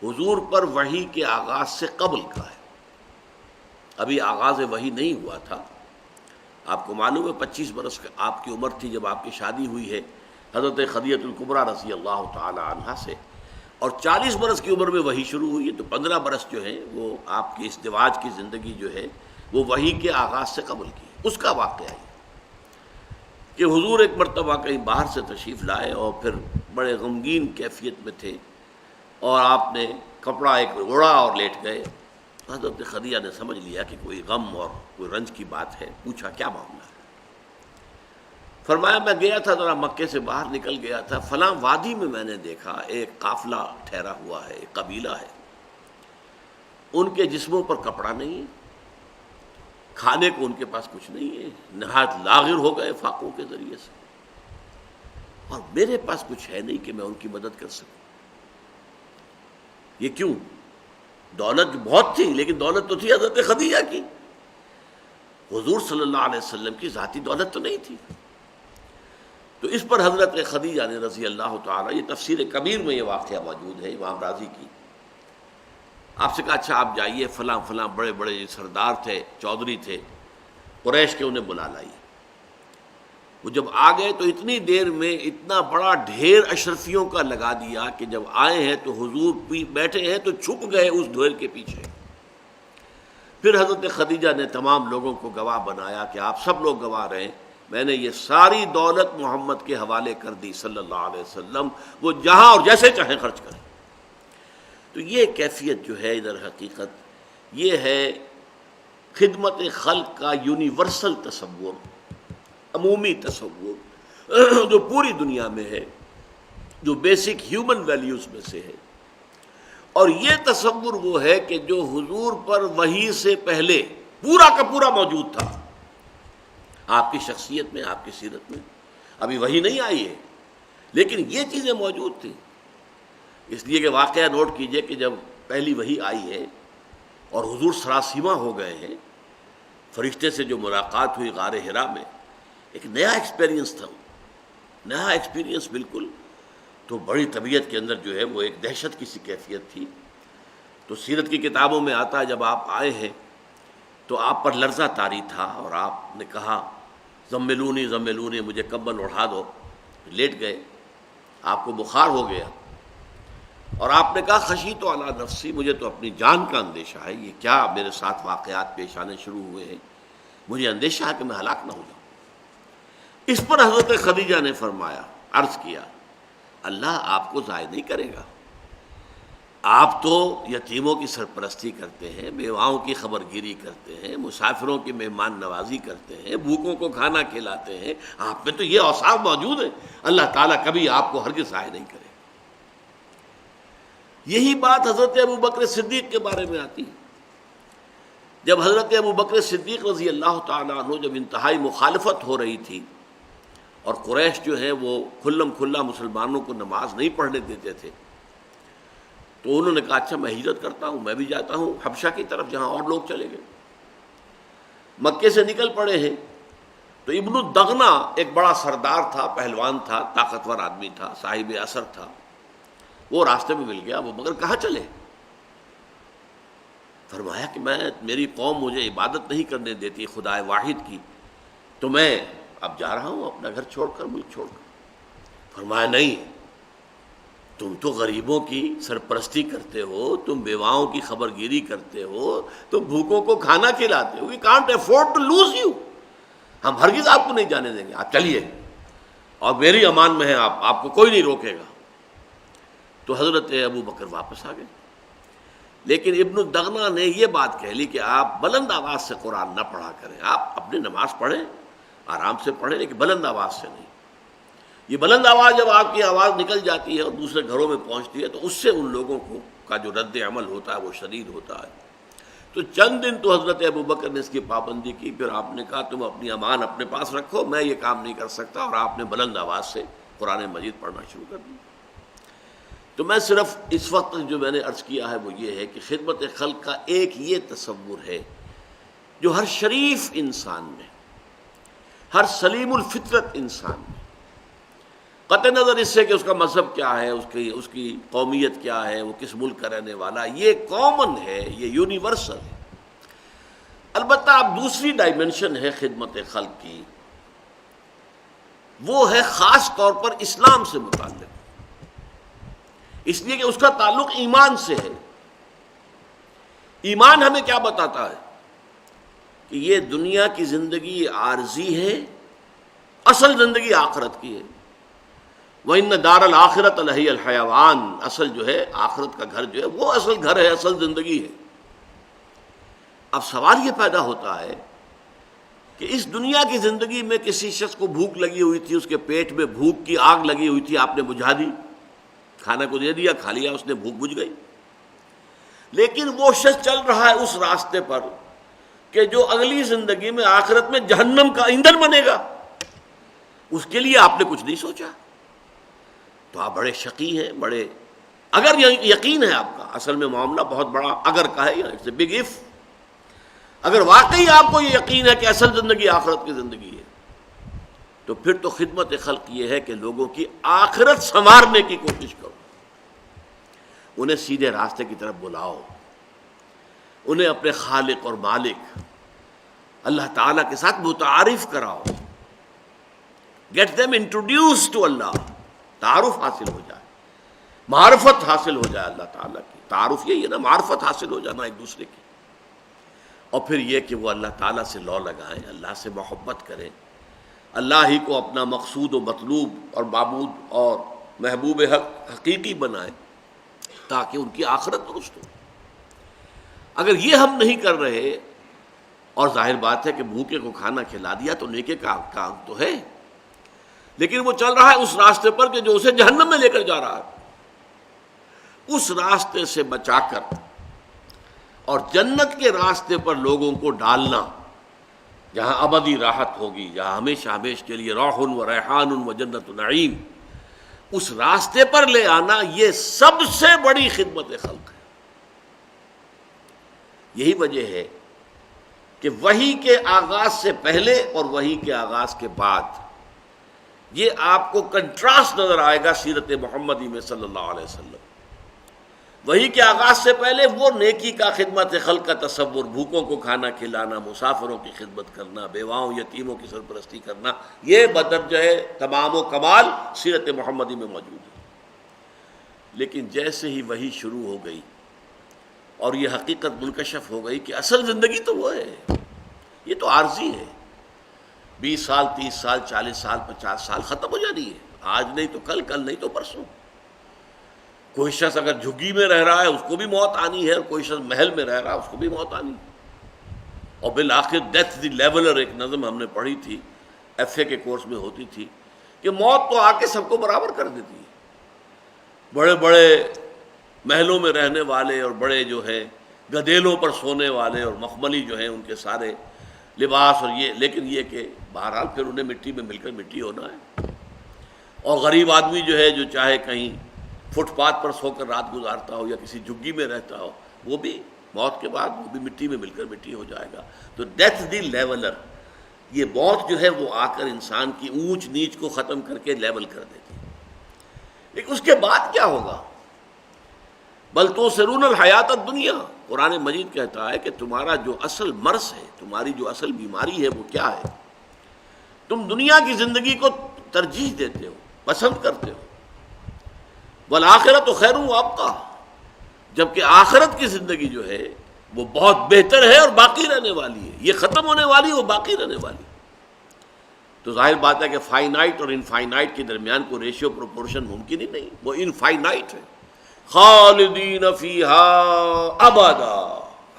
حضور پر وحی کے آغاز سے قبل کا ہے، ابھی آغاز وحی نہیں ہوا تھا۔ آپ کو معلوم ہے 25 برس آپ کی عمر تھی جب آپ کی شادی ہوئی ہے حضرت خدیجہ الکبریٰ رضی اللہ تعالی عنہا سے، اور 40 برس کی عمر میں وحی شروع ہوئی ہے، تو 15 برس جو ہیں وہ آپ کی ازدواج کی زندگی جو ہے وہ وحی کے آغاز سے قبل کی ہے۔ اس کا واقعہ ہے کہ حضور ایک مرتبہ کہیں باہر سے تشریف لائے اور پھر بڑے غمگین کیفیت میں تھے، اور آپ نے کپڑا ایک اوڑھا اور لیٹ گئے۔ حضرت خدیجہ نے سمجھ لیا کہ کوئی غم اور کوئی رنج کی بات ہے، پوچھا کیا معاملہ ہے؟ فرمایا میں گیا تھا ذرا مکے سے باہر نکل گیا تھا، فلاں وادی میں میں نے دیکھا ایک قافلہ ٹھہرا ہوا ہے، ایک قبیلہ ہے، ان کے جسموں پر کپڑا نہیں ہے، کھانے کو ان کے پاس کچھ نہیں ہے، نہایت لاغر ہو گئے فاقوں کے ذریعے سے، اور میرے پاس کچھ ہے نہیں کہ میں ان کی مدد کر سکوں۔ یہ کیوں؟ دولت بہت تھی، لیکن دولت تو تھی حضرت خدیجہ کی، حضور صلی اللہ علیہ وسلم کی ذاتی دولت تو نہیں تھی۔ تو اس پر حضرت خدیجہ نے رضی اللہ تعالیٰ، یہ تفسیر کبیر میں یہ واقعہ موجود ہے امام راضی کی، آپ سے کہا اچھا آپ جائیے فلاں فلاں بڑے بڑے سردار تھے، چودھری تھے قریش کے، انہیں بلا لائیے۔ وہ جب آ گئے تو اتنی دیر میں اتنا بڑا ڈھیر اشرفیوں کا لگا دیا کہ جب آئے ہیں تو حضور بیٹھے ہیں تو چھپ گئے اس ڈھیر کے پیچھے۔ پھر حضرت خدیجہ نے تمام لوگوں کو گواہ بنایا کہ آپ سب لوگ گواہ رہیں، میں نے یہ ساری دولت محمد کے حوالے کر دی صلی اللہ علیہ وسلم، وہ جہاں اور جیسے چاہیں خرچ کریں۔ تو یہ کیفیت جو ہے ادھر حقیقت یہ ہے خدمت خلق کا یونیورسل تصور، عمومی تصور جو پوری دنیا میں ہے، جو بیسک ہیومن ویلیوز میں سے ہے، اور یہ تصور وہ ہے کہ جو حضور پر وحی سے پہلے پورا کا پورا موجود تھا آپ کی شخصیت میں، آپ کی سیرت میں۔ ابھی وحی نہیں آئی ہے لیکن یہ چیزیں موجود تھیں، اس لیے کہ واقعہ نوٹ کیجئے کہ جب پہلی وحی آئی ہے اور حضور سراسیمہ ہو گئے ہیں، فرشتے سے جو ملاقات ہوئی غار حرا میں، ایک نیا ایکسپیرینس تھا، نیا ایکسپیرینس بالکل، تو بڑی طبیعت کے اندر جو ہے وہ ایک دہشت کی سی کیفیت تھی۔ تو سیرت کی کتابوں میں آتا ہے جب آپ آئے ہیں تو آپ پر لرزہ طاری تھا، اور آپ نے کہا زملونی زملونی، مجھے کمبل اڑھا دو، لیٹ گئے، آپ کو بخار ہو گیا، اور آپ نے کہا خشیت علی نفسی، مجھے تو اپنی جان کا اندیشہ ہے، یہ کیا میرے ساتھ واقعات پیش آنے شروع ہوئے ہیں، مجھے اندیشہ ہے کہ میں ہلاک نہ ہو جاؤں۔ اس پر حضرت خدیجہ نے فرمایا، عرض کیا اللہ آپ کو ضائع نہیں کرے گا، آپ تو یتیموں کی سرپرستی کرتے ہیں، بیواؤں کی خبر گیری کرتے ہیں، مسافروں کی مہمان نوازی کرتے ہیں، بھوکوں کو کھانا کھلاتے ہیں، آپ میں تو یہ اوصاف موجود ہیں، اللہ تعالیٰ کبھی آپ کو ہرگز ضائع نہیں کرے۔ یہی بات حضرت ابوبکر صدیق کے بارے میں آتی ہے۔ جب حضرت ابوبکر صدیق رضی اللہ تعالیٰ عنہ جب انتہائی مخالفت ہو رہی تھی اور قریش جو ہے وہ کھلم کھلا مسلمانوں کو نماز نہیں پڑھنے دیتے تھے، تو انہوں نے کہا اچھا میں ہجرت کرتا ہوں، میں بھی جاتا ہوں حبشہ کی طرف جہاں اور لوگ چلے گئے۔ مکے سے نکل پڑے ہیں تو ابن الدغنہ ایک بڑا سردار تھا، پہلوان تھا، طاقتور آدمی تھا، صاحب اثر تھا، وہ راستے میں مل گیا، وہ مگر کہاں چلے؟ فرمایا کہ میری قوم مجھے عبادت نہیں کرنے دیتی خدا واحد کی، تو میں اب جا رہا ہوں اپنا گھر چھوڑ کر، ملک چھوڑ کر۔ فرمایا نہیں، تم تو غریبوں کی سرپرستی کرتے ہو، تم بیواؤں کی خبر گیری کرتے ہو، تم بھوکوں کو کھانا کھلاتے ہو، we can't afford to lose you، ہم ہرگز آپ کو نہیں جانے دیں گے، آپ چلیے اور میری امان میں ہیں آپ کو کوئی نہیں روکے گا۔ تو حضرت ابوبکر واپس آ گئے، لیکن ابن الدغنہ نے یہ بات کہہ لی کہ آپ بلند آواز سے قرآن نہ پڑھا کریں، آپ اپنی نماز پڑھیں، آرام سے پڑھیں، لیکن بلند آواز سے نہیں۔ یہ بلند آواز جب آپ کی آواز نکل جاتی ہے اور دوسرے گھروں میں پہنچتی ہے تو اس سے ان لوگوں کا جو رد عمل ہوتا ہے وہ شدید ہوتا ہے۔ تو چند دن تو حضرت ابوبکر نے اس کی پابندی کی، پھر آپ نے کہا تم اپنی امان اپنے پاس رکھو، میں یہ کام نہیں کر سکتا، اور آپ نے بلند آواز سے قرآن مجید پڑھنا شروع کر دیا۔ تو میں صرف اس وقت جو میں نے عرض کیا ہے وہ یہ ہے کہ خدمت خلق کا ایک یہ تصور ہے جو ہر شریف انسان میں، ہر سلیم الفطرت انسان میں قطع نظر اس سے کہ اس کا مذہب کیا ہے، اس کی قومیت کیا ہے، وہ کس ملک کا رہنے والا، یہ کامن ہے، یہ یونیورسل ہے۔ البتہ اب دوسری ڈائمنشن ہے خدمت خلق کی، وہ ہے خاص طور پر اسلام سے متعلق، اس لیے کہ اس کا تعلق ایمان سے ہے۔ ایمان ہمیں کیا بتاتا ہے کہ یہ دنیا کی زندگی عارضی ہے، اصل زندگی آخرت کی ہے۔ وَإِنَّ دَارَ الْآخِرَةَ لَهِيَ الْحَيَوَانُ، اصل جو ہے آخرت کا گھر جو ہے وہ اصل گھر ہے، اصل زندگی ہے۔ اب سوال یہ پیدا ہوتا ہے کہ اس دنیا کی زندگی میں کسی شخص کو بھوک لگی ہوئی تھی، اس کے پیٹ میں بھوک کی آگ لگی ہوئی تھی، آپ نے بجھا دی، کھانا کو دے دیا، کھا لیا، اس نے بھوک بجھ گئی۔ لیکن وہ شخص چل رہا ہے اس راستے پر کہ جو اگلی زندگی میں آخرت میں جہنم کا ایندھن بنے گا، اس کے لیے آپ نے کچھ نہیں سوچا، تو آپ بڑے شقی ہیں، بڑے اگر یقین ہے آپ کا، اصل میں معاملہ بہت بڑا اگر کا ہے، اٹس اے بگ اف۔ اگر واقعی آپ کو یہ یقین ہے کہ اصل زندگی آخرت کی زندگی ہے، تو پھر تو خدمت خلق یہ ہے کہ لوگوں کی آخرت سنوارنے کی کوشش کرو، انہیں سیدھے راستے کی طرف بلاؤ، انہیں اپنے خالق اور مالک اللہ تعالیٰ کے ساتھ متعارف کراؤ، گیٹ them introduced to اللہ، تعارف حاصل ہو جائے، معرفت حاصل ہو جائے اللہ تعالیٰ کی۔ تعارف یہی ہے نا، معرفت حاصل ہو جانا ایک دوسرے کی، اور پھر یہ کہ وہ اللہ تعالیٰ سے لو لگائیں، اللہ سے محبت کریں، اللہ ہی کو اپنا مقصود و مطلوب اور معبود اور محبوب حقیقی بنائیں تاکہ ان کی آخرت درست ہو۔ اگر یہ ہم نہیں کر رہے، اور ظاہر بات ہے کہ بھوکے کو کھانا کھلا دیا تو نیکی کا کام تو ہے، لیکن وہ چل رہا ہے اس راستے پر کہ جو اسے جہنم میں لے کر جا رہا ہے، اس راستے سے بچا کر اور جنت کے راستے پر لوگوں کو ڈالنا، جہاں ابدی راحت ہوگی، جہاں ہمیشہ ہمیشہ کے لیے روح و ریحان و جنت نعیم، اس راستے پر لے آنا، یہ سب سے بڑی خدمت خلق ہے۔ یہی وجہ ہے کہ وحی کے آغاز سے پہلے اور وحی کے آغاز کے بعد یہ آپ کو کنٹراسٹ نظر آئے گا سیرت محمدی میں صلی اللہ علیہ وسلم۔ وحی کے آغاز سے پہلے وہ نیکی کا، خدمت خلق کا تصور، بھوکوں کو کھانا کھلانا، مسافروں کی خدمت کرنا، بیواؤں یتیموں کی سرپرستی کرنا، یہ بدرجہ تمام و کمال سیرت محمدی میں موجود ہے۔ لیکن جیسے ہی وحی شروع ہو گئی اور یہ حقیقت منکشف ہو گئی کہ اصل زندگی تو وہ ہے، یہ تو عارضی ہے، 20 سال 30 سال 40 سال 50 سال ختم ہو جانی ہے، آج نہیں تو کل، کل نہیں تو پرسوں۔ کوئی شخص اگر جھگی میں رہ رہا ہے اس کو بھی موت آنی ہے، اور کوئی شخص محل میں رہ رہا ہے اس کو بھی موت آنی ہے، اور بالآخر ڈیتھ دی لیولر ایک نظم ہم نے پڑھی تھی، ایف اے کے کورس میں ہوتی تھی، کہ موت تو آ کے سب کو برابر کر دیتی ہے، بڑے بڑے محلوں میں رہنے والے اور بڑے جو ہے گدیلوں پر سونے والے اور مخملی جو ہیں ان کے سارے لباس اور یہ، لیکن یہ کہ بہرحال پھر انہیں مٹی میں مل کر مٹی ہونا ہے۔ اور غریب آدمی جو ہے جو چاہے کہیں فٹ پاتھ پر سو کر رات گزارتا ہو یا کسی جھگی میں رہتا ہو، وہ بھی موت کے بعد وہ بھی مٹی میں مل کر مٹی ہو جائے گا۔ تو ڈیتھ دی لیولر، یہ موت جو ہے وہ آ کر انسان کی اونچ نیچ کو ختم کر کے لیول کر دیتی ہے۔ لیکن اس کے بعد کیا ہوگا؟ بل تؤثرون الحیات الدنیا، قرآن مجید کہتا ہے کہ تمہارا جو اصل مرض ہے، تمہاری جو اصل بیماری ہے وہ کیا ہے؟ تم دنیا کی زندگی کو ترجیح دیتے ہو، پسند کرتے ہو۔ والآخرۃ خیر وابقیٰ، جبکہ آخرت کی زندگی جو ہے وہ بہت بہتر ہے اور باقی رہنے والی ہے، یہ ختم ہونے والی، وہ باقی رہنے والی۔ تو ظاہر بات ہے کہ فائنائٹ اور انفائنائٹ کے درمیان کوئی ریشیو پروپورشن ممکن ہی نہیں، وہ انفائنائٹ ہے۔ خالدین فیہا ابدا،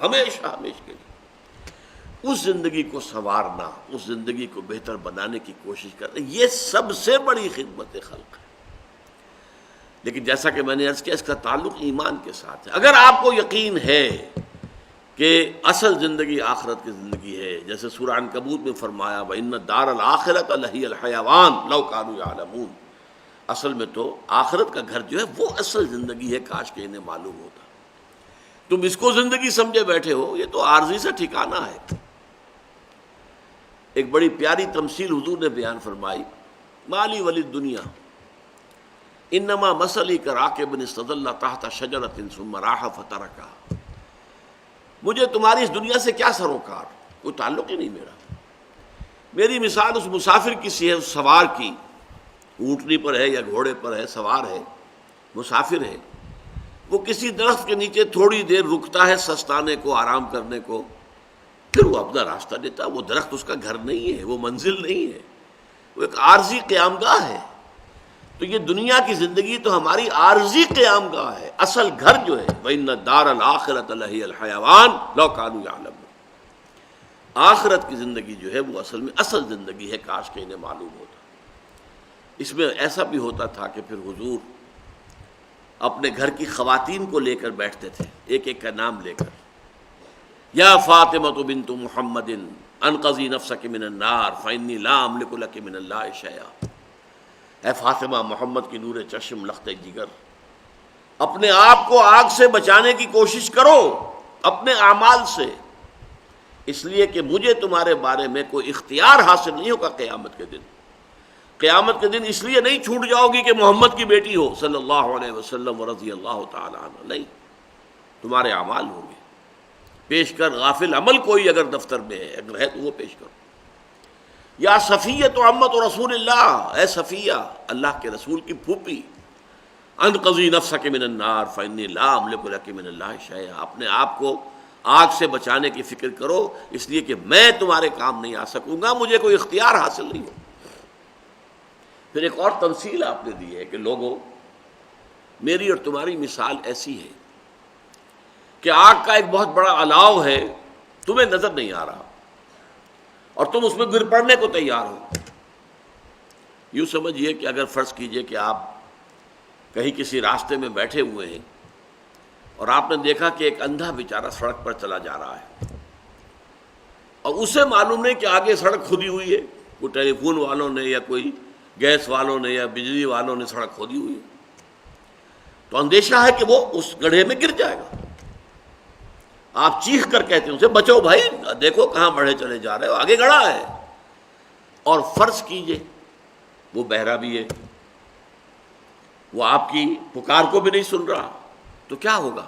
ہمیشہ ہمیشہ کے لیے۔ اس زندگی کو سنوارنا، اس زندگی کو بہتر بنانے کی کوشش کرنا، یہ سب سے بڑی خدمت خلق ہے۔ لیکن جیسا کہ میں نے عرض کیا، اس کا تعلق ایمان کے ساتھ ہے۔ اگر آپ کو یقین ہے کہ اصل زندگی آخرت کی زندگی ہے، جیسے سورہ عنکبوت میں فرمایا وَإِنَّ الدَّارَ الْآخِرَةَ لَهِيَ الْحَيَوَانُ لَوْ كَانُوا يَعْلَمُونَ، اصل میں تو آخرت کا گھر جو ہے وہ اصل زندگی ہے، کاش کہ انہیں معلوم ہوتا۔ تم اس کو زندگی سمجھے بیٹھے ہو، یہ تو عارضی سے ٹھکانہ ہے۔ ایک بڑی پیاری تمثیل حضور نے بیان فرمائی، مالی ولی دنیا، انما مثلی کراکب استظل تحت شجرۃ ثم راح فترکها، مجھے تمہاری اس دنیا سے کیا سروکار، کوئی تعلق ہی نہیں میرا. میری مثال اس مسافر کی سی ہے، اس سوار کی، اونٹنی پر ہے یا گھوڑے پر ہے، سوار ہے، مسافر ہے. وہ کسی درخت کے نیچے تھوڑی دیر رکتا ہے سستانے کو، آرام کرنے کو، پھر وہ اپنا راستہ لیتا. وہ درخت اس کا گھر نہیں ہے، وہ منزل نہیں ہے، وہ ایک عارضی قیام گاہ ہے. تو یہ دنیا کی زندگی تو ہماری عارضی قیام گاہ ہے. اصل گھر جو ہے وَإِنَّ الدَّارَ الْآخِرَةَ لَهِيَ الْحَيَوَانُ لَوْ كَانُوا يَعْلَمُونَ، آخرت کی زندگی جو ہے وہ اصل میں اصل زندگی ہے، کاش کہ انہیں معلوم ہوتا. اس میں ایسا بھی ہوتا تھا کہ پھر حضور اپنے گھر کی خواتین کو لے کر بیٹھتے تھے، ایک ایک کا نام لے کر، یا فاطمۃ بنت محمد انقذی نفسک من النار فانی لا املک لک من اللہ شیئا. اے فاطمہ، محمد کی نور چشم، لخت جگر، اپنے آپ کو آگ سے بچانے کی کوشش کرو اپنے اعمال سے، اس لیے کہ مجھے تمہارے بارے میں کوئی اختیار حاصل نہیں ہوگا قیامت کے دن. قیامت کے دن اس لیے نہیں چھوٹ جاؤ گی کہ محمد کی بیٹی ہو صلی اللہ علیہ وسلم ورضی اللہ تعالی عنہ، نہیں، تمہارے اعمال ہوں گے. پیش کر غافل عمل کوئی اگر دفتر میں ہے، اگر ہے تو وہ پیش کرو. یا صفیۃ عمت رسول اللہ، اے صفیہ، اللہ کے رسول کی پھوپھی، انقذی نفسک من النار فانی لا املک لک من اللہ شیئا، اپنے آپ کو آگ سے بچانے کی فکر کرو، اس لیے کہ میں تمہارے کام نہیں آ سکوں گا، مجھے کوئی اختیار حاصل نہیں ہو. پھر ایک اور تمثیل آپ نے دی ہے کہ لوگوں، میری اور تمہاری مثال ایسی ہے کہ آگ کا ایک بہت بڑا الاؤ ہے، تمہیں نظر نہیں آ رہا اور تم اس میں گر پڑنے کو تیار ہو. یوں سمجھیے کہ اگر فرض کیجئے کہ آپ کہیں کسی راستے میں بیٹھے ہوئے ہیں اور آپ نے دیکھا کہ ایک اندھا بیچارہ سڑک پر چلا جا رہا ہے اور اسے معلوم نہیں کہ آگے سڑک کھودی ہوئی ہے، کوئی ٹیلی فون والوں نے یا کوئی گیس والوں نے یا بجلی والوں نے سڑک کھودی ہوئی ہے، تو اندیشہ ہے کہ وہ اس گڑھے میں گر جائے گا. آپ چیخ کر کہتے ہیں اسے بچو بھائی، دیکھو کہاں بڑھے چلے جا رہے ہو، آگے گڑھا ہے. اور فرض کیجئے وہ بہرا بھی ہے، وہ آپ کی پکار کو بھی نہیں سن رہا، تو کیا ہوگا؟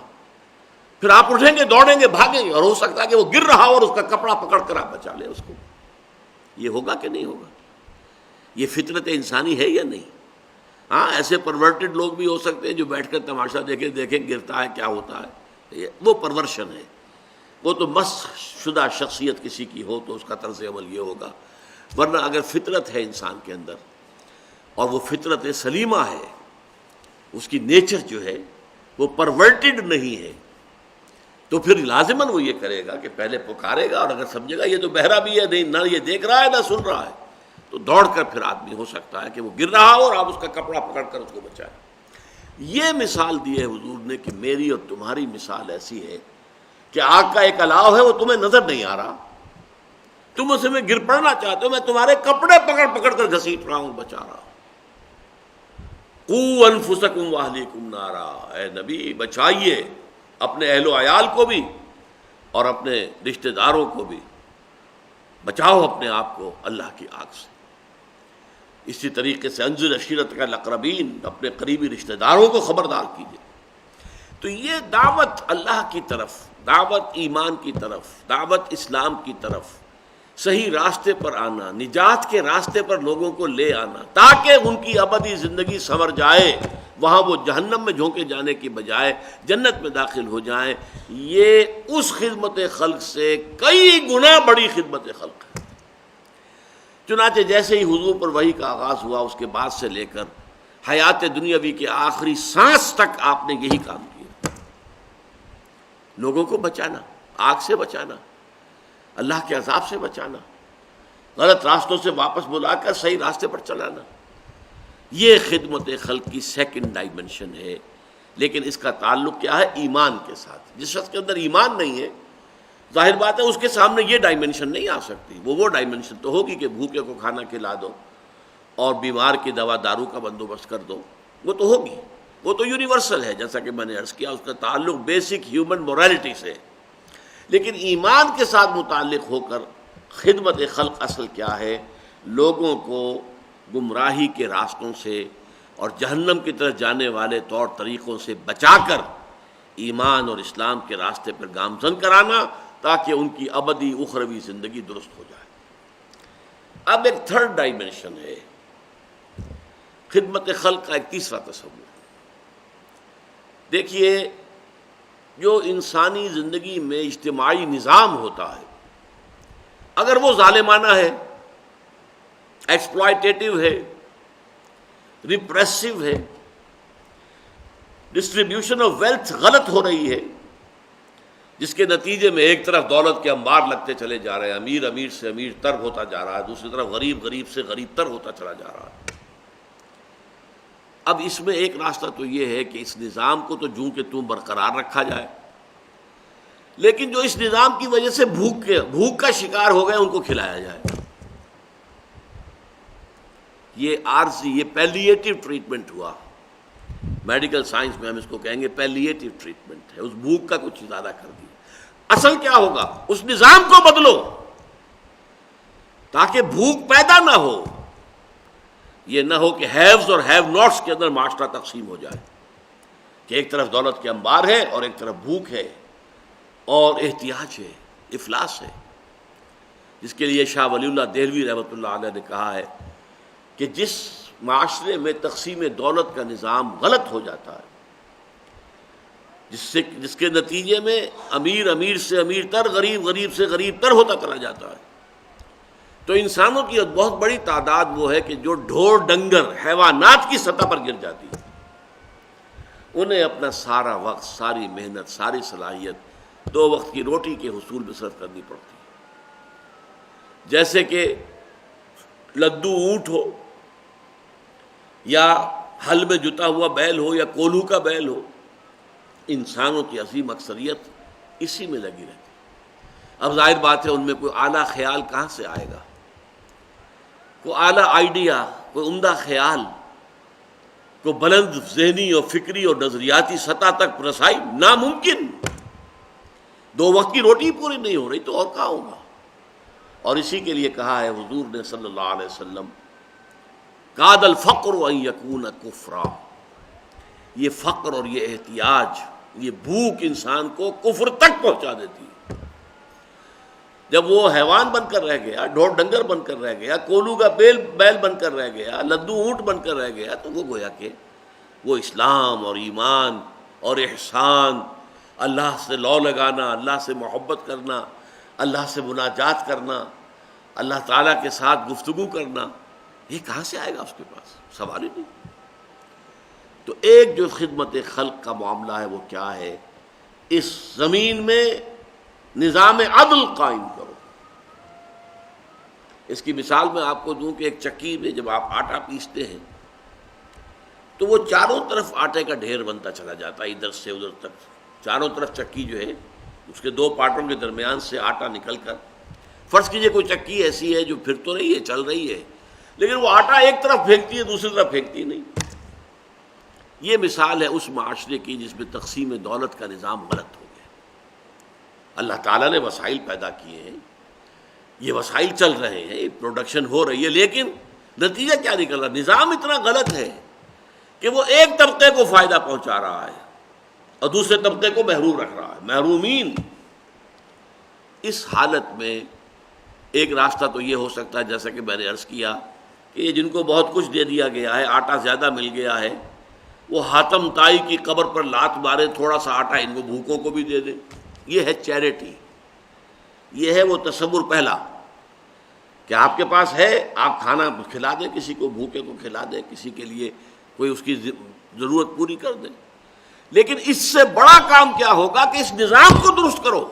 پھر آپ اٹھیں گے، دوڑیں گے، بھاگیں گے، اور ہو سکتا ہے کہ وہ گر رہا ہو اور اس کا کپڑا پکڑ کر آپ بچا لیں اس کو. یہ ہوگا کہ نہیں ہوگا؟ یہ فطرت انسانی ہے یا نہیں؟ ہاں، ایسے پرورٹڈ لوگ بھی ہو سکتے ہیں جو بیٹھ کر تماشا دیکھیں گرتا ہے کیا ہوتا ہے، وہ پرورشن ہے. وہ تو مسخ شدہ شخصیت کسی کی ہو تو اس کا طرز عمل یہ ہوگا. ورنہ اگر فطرت ہے انسان کے اندر اور وہ فطرت سلیمہ ہے، اس کی نیچر جو ہے وہ پرورٹڈ نہیں ہے، تو پھر لازماً وہ یہ کرے گا کہ پہلے پکارے گا، اور اگر سمجھے گا یہ تو بہرا بھی ہے، نہیں، نہ یہ دیکھ رہا ہے نہ سن رہا ہے، تو دوڑ کر پھر آدمی ہو سکتا ہے کہ وہ گر رہا ہو اور آپ اس کا کپڑا پکڑ کر اس کو بچائیں. یہ مثال دی ہے حضور نے کہ میری اور تمہاری مثال ایسی ہے کہ آگ کا ایک الاؤ ہے، وہ تمہیں نظر نہیں آ رہا، تم اسے میں گر پڑنا چاہتے ہو، میں تمہارے کپڑے پکڑ پکڑ کر گھسیٹ رہا ہوں، بچا رہا ہوں. قوا انفسکم واہلیکم نارا، اے نبی بچائیے اپنے اہل و عیال کو بھی اور اپنے رشتہ داروں کو بھی، بچاؤ اپنے آپ کو اللہ کی آگ سے. اسی طریقے سے انذر عشیرتک الاقربین، اپنے قریبی رشتہ داروں کو خبردار کیجیے. تو یہ دعوت اللہ کی طرف، دعوت ایمان کی طرف، دعوت اسلام کی طرف، صحیح راستے پر آنا، نجات کے راستے پر لوگوں کو لے آنا تاکہ ان کی ابدی زندگی سنور جائے، وہاں وہ جہنم میں جھونکے جانے کی بجائے جنت میں داخل ہو جائیں. یہ اس خدمت خلق سے کئی گنا بڑی خدمت خلق ہے. چنانچہ جیسے ہی حضور پر وحی کا آغاز ہوا، اس کے بعد سے لے کر حیات دنیاوی کے آخری سانس تک آپ نے یہی کام کیا، لوگوں کو بچانا، آگ سے بچانا، اللہ کے عذاب سے بچانا، غلط راستوں سے واپس بلا کر صحیح راستے پر چلانا. یہ خدمت خلق کی سیکنڈ ڈائمنشن ہے. لیکن اس کا تعلق کیا ہے؟ ایمان کے ساتھ. جس شخص کے اندر ایمان نہیں ہے، ظاہر بات ہے اس کے سامنے یہ ڈائمنشن نہیں آ سکتی. وہ ڈائمنشن تو ہوگی کہ بھوکے کو کھانا کھلا دو اور بیمار کی دوا دارو کا بندوبست کر دو، وہ تو ہوگی، وہ تو یونیورسل ہے. جیسا کہ میں نے عرض کیا، اس کا تعلق بیسک ہیومن مورالٹی سے. لیکن ایمان کے ساتھ متعلق ہو کر خدمت خلق اصل کیا ہے؟ لوگوں کو گمراہی کے راستوں سے، اور جہنم کی طرف جانے والے طور طریقوں سے بچا کر ایمان اور اسلام کے راستے پر گامزن کرانا، تاکہ ان کی ابدی اخروی زندگی درست ہو جائے۔ اب ایک تھرڈ ڈائمنشن ہے خدمت خلق کا، ایک تیسرا تصور۔ دیکھیے، جو انسانی زندگی میں اجتماعی نظام ہوتا ہے، اگر وہ ظالمانہ ہے، ایکسپلائٹیٹو ہے، ریپریسو ہے، ڈسٹریبیوشن آف ویلتھ غلط ہو رہی ہے، جس کے نتیجے میں ایک طرف دولت کے انبار لگتے چلے جا رہے ہیں، امیر امیر سے امیر تر ہوتا جا رہا ہے، دوسری طرف غریب غریب سے غریب تر ہوتا چلا جا رہا ہے۔ اب اس میں ایک راستہ تو یہ ہے کہ اس نظام کو تو جوں کہ توں برقرار رکھا جائے، لیکن جو اس نظام کی وجہ سے بھوک کا شکار ہو گئے ان کو کھلایا جائے۔ یہ عارضی، یہ پیلیٹیو ٹریٹمنٹ ہوا، میڈیکل سائنس میں ہم اس کو کہیں گے پیلیٹیو ٹریٹمنٹ ہے، اس بھوک کا کچھ زیادہ کر دیا۔ اصل کیا ہوگا؟ اس نظام کو بدلو تاکہ بھوک پیدا نہ ہو، یہ نہ ہو کہ ہیوز اور ہیو ناٹس کے اندر معاشرہ تقسیم ہو جائے، کہ ایک طرف دولت کے انبار ہے اور ایک طرف بھوک ہے اور احتیاج ہے، افلاس ہے، جس کے لیے شاہ ولی اللہ دہلوی رحمۃ اللہ علیہ نے کہا ہے کہ جس معاشرے میں تقسیم دولت کا نظام غلط ہو جاتا ہے، جس کے نتیجے میں امیر امیر سے امیر تر، غریب غریب سے غریب تر ہوتا چلا جاتا ہے، تو انسانوں کی بہت بڑی تعداد وہ ہے کہ جو ڈھور ڈنگر حیوانات کی سطح پر گر جاتی ہے، انہیں اپنا سارا وقت، ساری محنت، ساری صلاحیت 2 وقت کی روٹی کے حصول میں صرف کرنی پڑتی ہے۔ جیسے کہ لدو اونٹ ہو، یا ہل میں جتا ہوا بیل ہو، یا کولو کا بیل ہو، انسانوں کی عظیم اکثریت اسی میں لگی رہتی ہے۔ اب ظاہر بات ہے ان میں کوئی اعلیٰ خیال کہاں سے آئے گا، کوئی اعلیٰ آئیڈیا، کوئی عمدہ خیال، کوئی بلند ذہنی اور فکری اور نظریاتی سطح تک رسائی ناممکن۔ 2 وقت کی روٹی پوری نہیں ہو رہی تو اور کہاں ہوگا؟ اور اسی کے لیے کہا ہے حضور نے صلی اللہ علیہ وسلم، کاد الفقر ان یکون کفرا، یہ فقر اور یہ احتیاج، یہ بھوک انسان کو کفر تک پہنچا دیتی ہے۔ جب وہ حیوان بن کر رہ گیا، ڈھور ڈنگر بن کر رہ گیا، کولو کا بیل بن کر رہ گیا، لدو اونٹ بن کر رہ گیا، تو وہ گویا کہ وہ اسلام اور ایمان اور احسان، اللہ سے لو لگانا، اللہ سے محبت کرنا، اللہ سے مناجات کرنا، اللہ تعالیٰ کے ساتھ گفتگو کرنا، یہ کہاں سے آئے گا اس کے پاس؟ سوال ہی نہیں۔ تو ایک جو خدمت خلق کا معاملہ ہے وہ کیا ہے؟ اس زمین میں نظام عدل قائم کرو۔ اس کی مثال میں آپ کو دوں کہ ایک چکی میں جب آپ آٹا پیستے ہیں تو وہ چاروں طرف آٹے کا ڈھیر بنتا چلا جاتا ہے، ادھر سے ادھر تک، چاروں طرف چکی جو ہے اس کے 2 پارٹوں کے درمیان سے آٹا نکل کر، فرض کیجئے کوئی چکی ایسی ہے جو پھر تو رہی ہے، چل رہی ہے، لیکن وہ آٹا ایک طرف پھینکتی ہے، دوسری طرف پھینکتی نہیں۔ یہ مثال ہے اس معاشرے کی جس میں تقسیم دولت کا نظام غلط ہو گیا۔ اللہ تعالیٰ نے وسائل پیدا کیے ہیں، یہ وسائل چل رہے ہیں، پروڈکشن ہو رہی ہے، لیکن نتیجہ کیا نکل رہا؟ نظام اتنا غلط ہے کہ وہ ایک طبقے کو فائدہ پہنچا رہا ہے اور دوسرے طبقے کو محروم رکھ رہا ہے، محرومین۔ اس حالت میں ایک راستہ تو یہ ہو سکتا ہے، جیسا کہ میں نے عرض کیا، کہ جن کو بہت کچھ دے دیا گیا ہے، آٹا زیادہ مل گیا ہے، وہ حاتم طائی کی قبر پر لات مارے، تھوڑا سا آٹا ان کو بھوکوں کو بھی دے دیں۔ یہ ہے چیریٹی، یہ ہے وہ تصور پہلا کہ آپ کے پاس ہے، آپ کھانا کھلا دیں، کسی کو بھوکے کو کھلا دیں، کسی کے لیے کوئی اس کی ضرورت پوری کر دیں۔ لیکن اس سے بڑا کام کیا ہوگا کہ اس نظام کو درست کرو،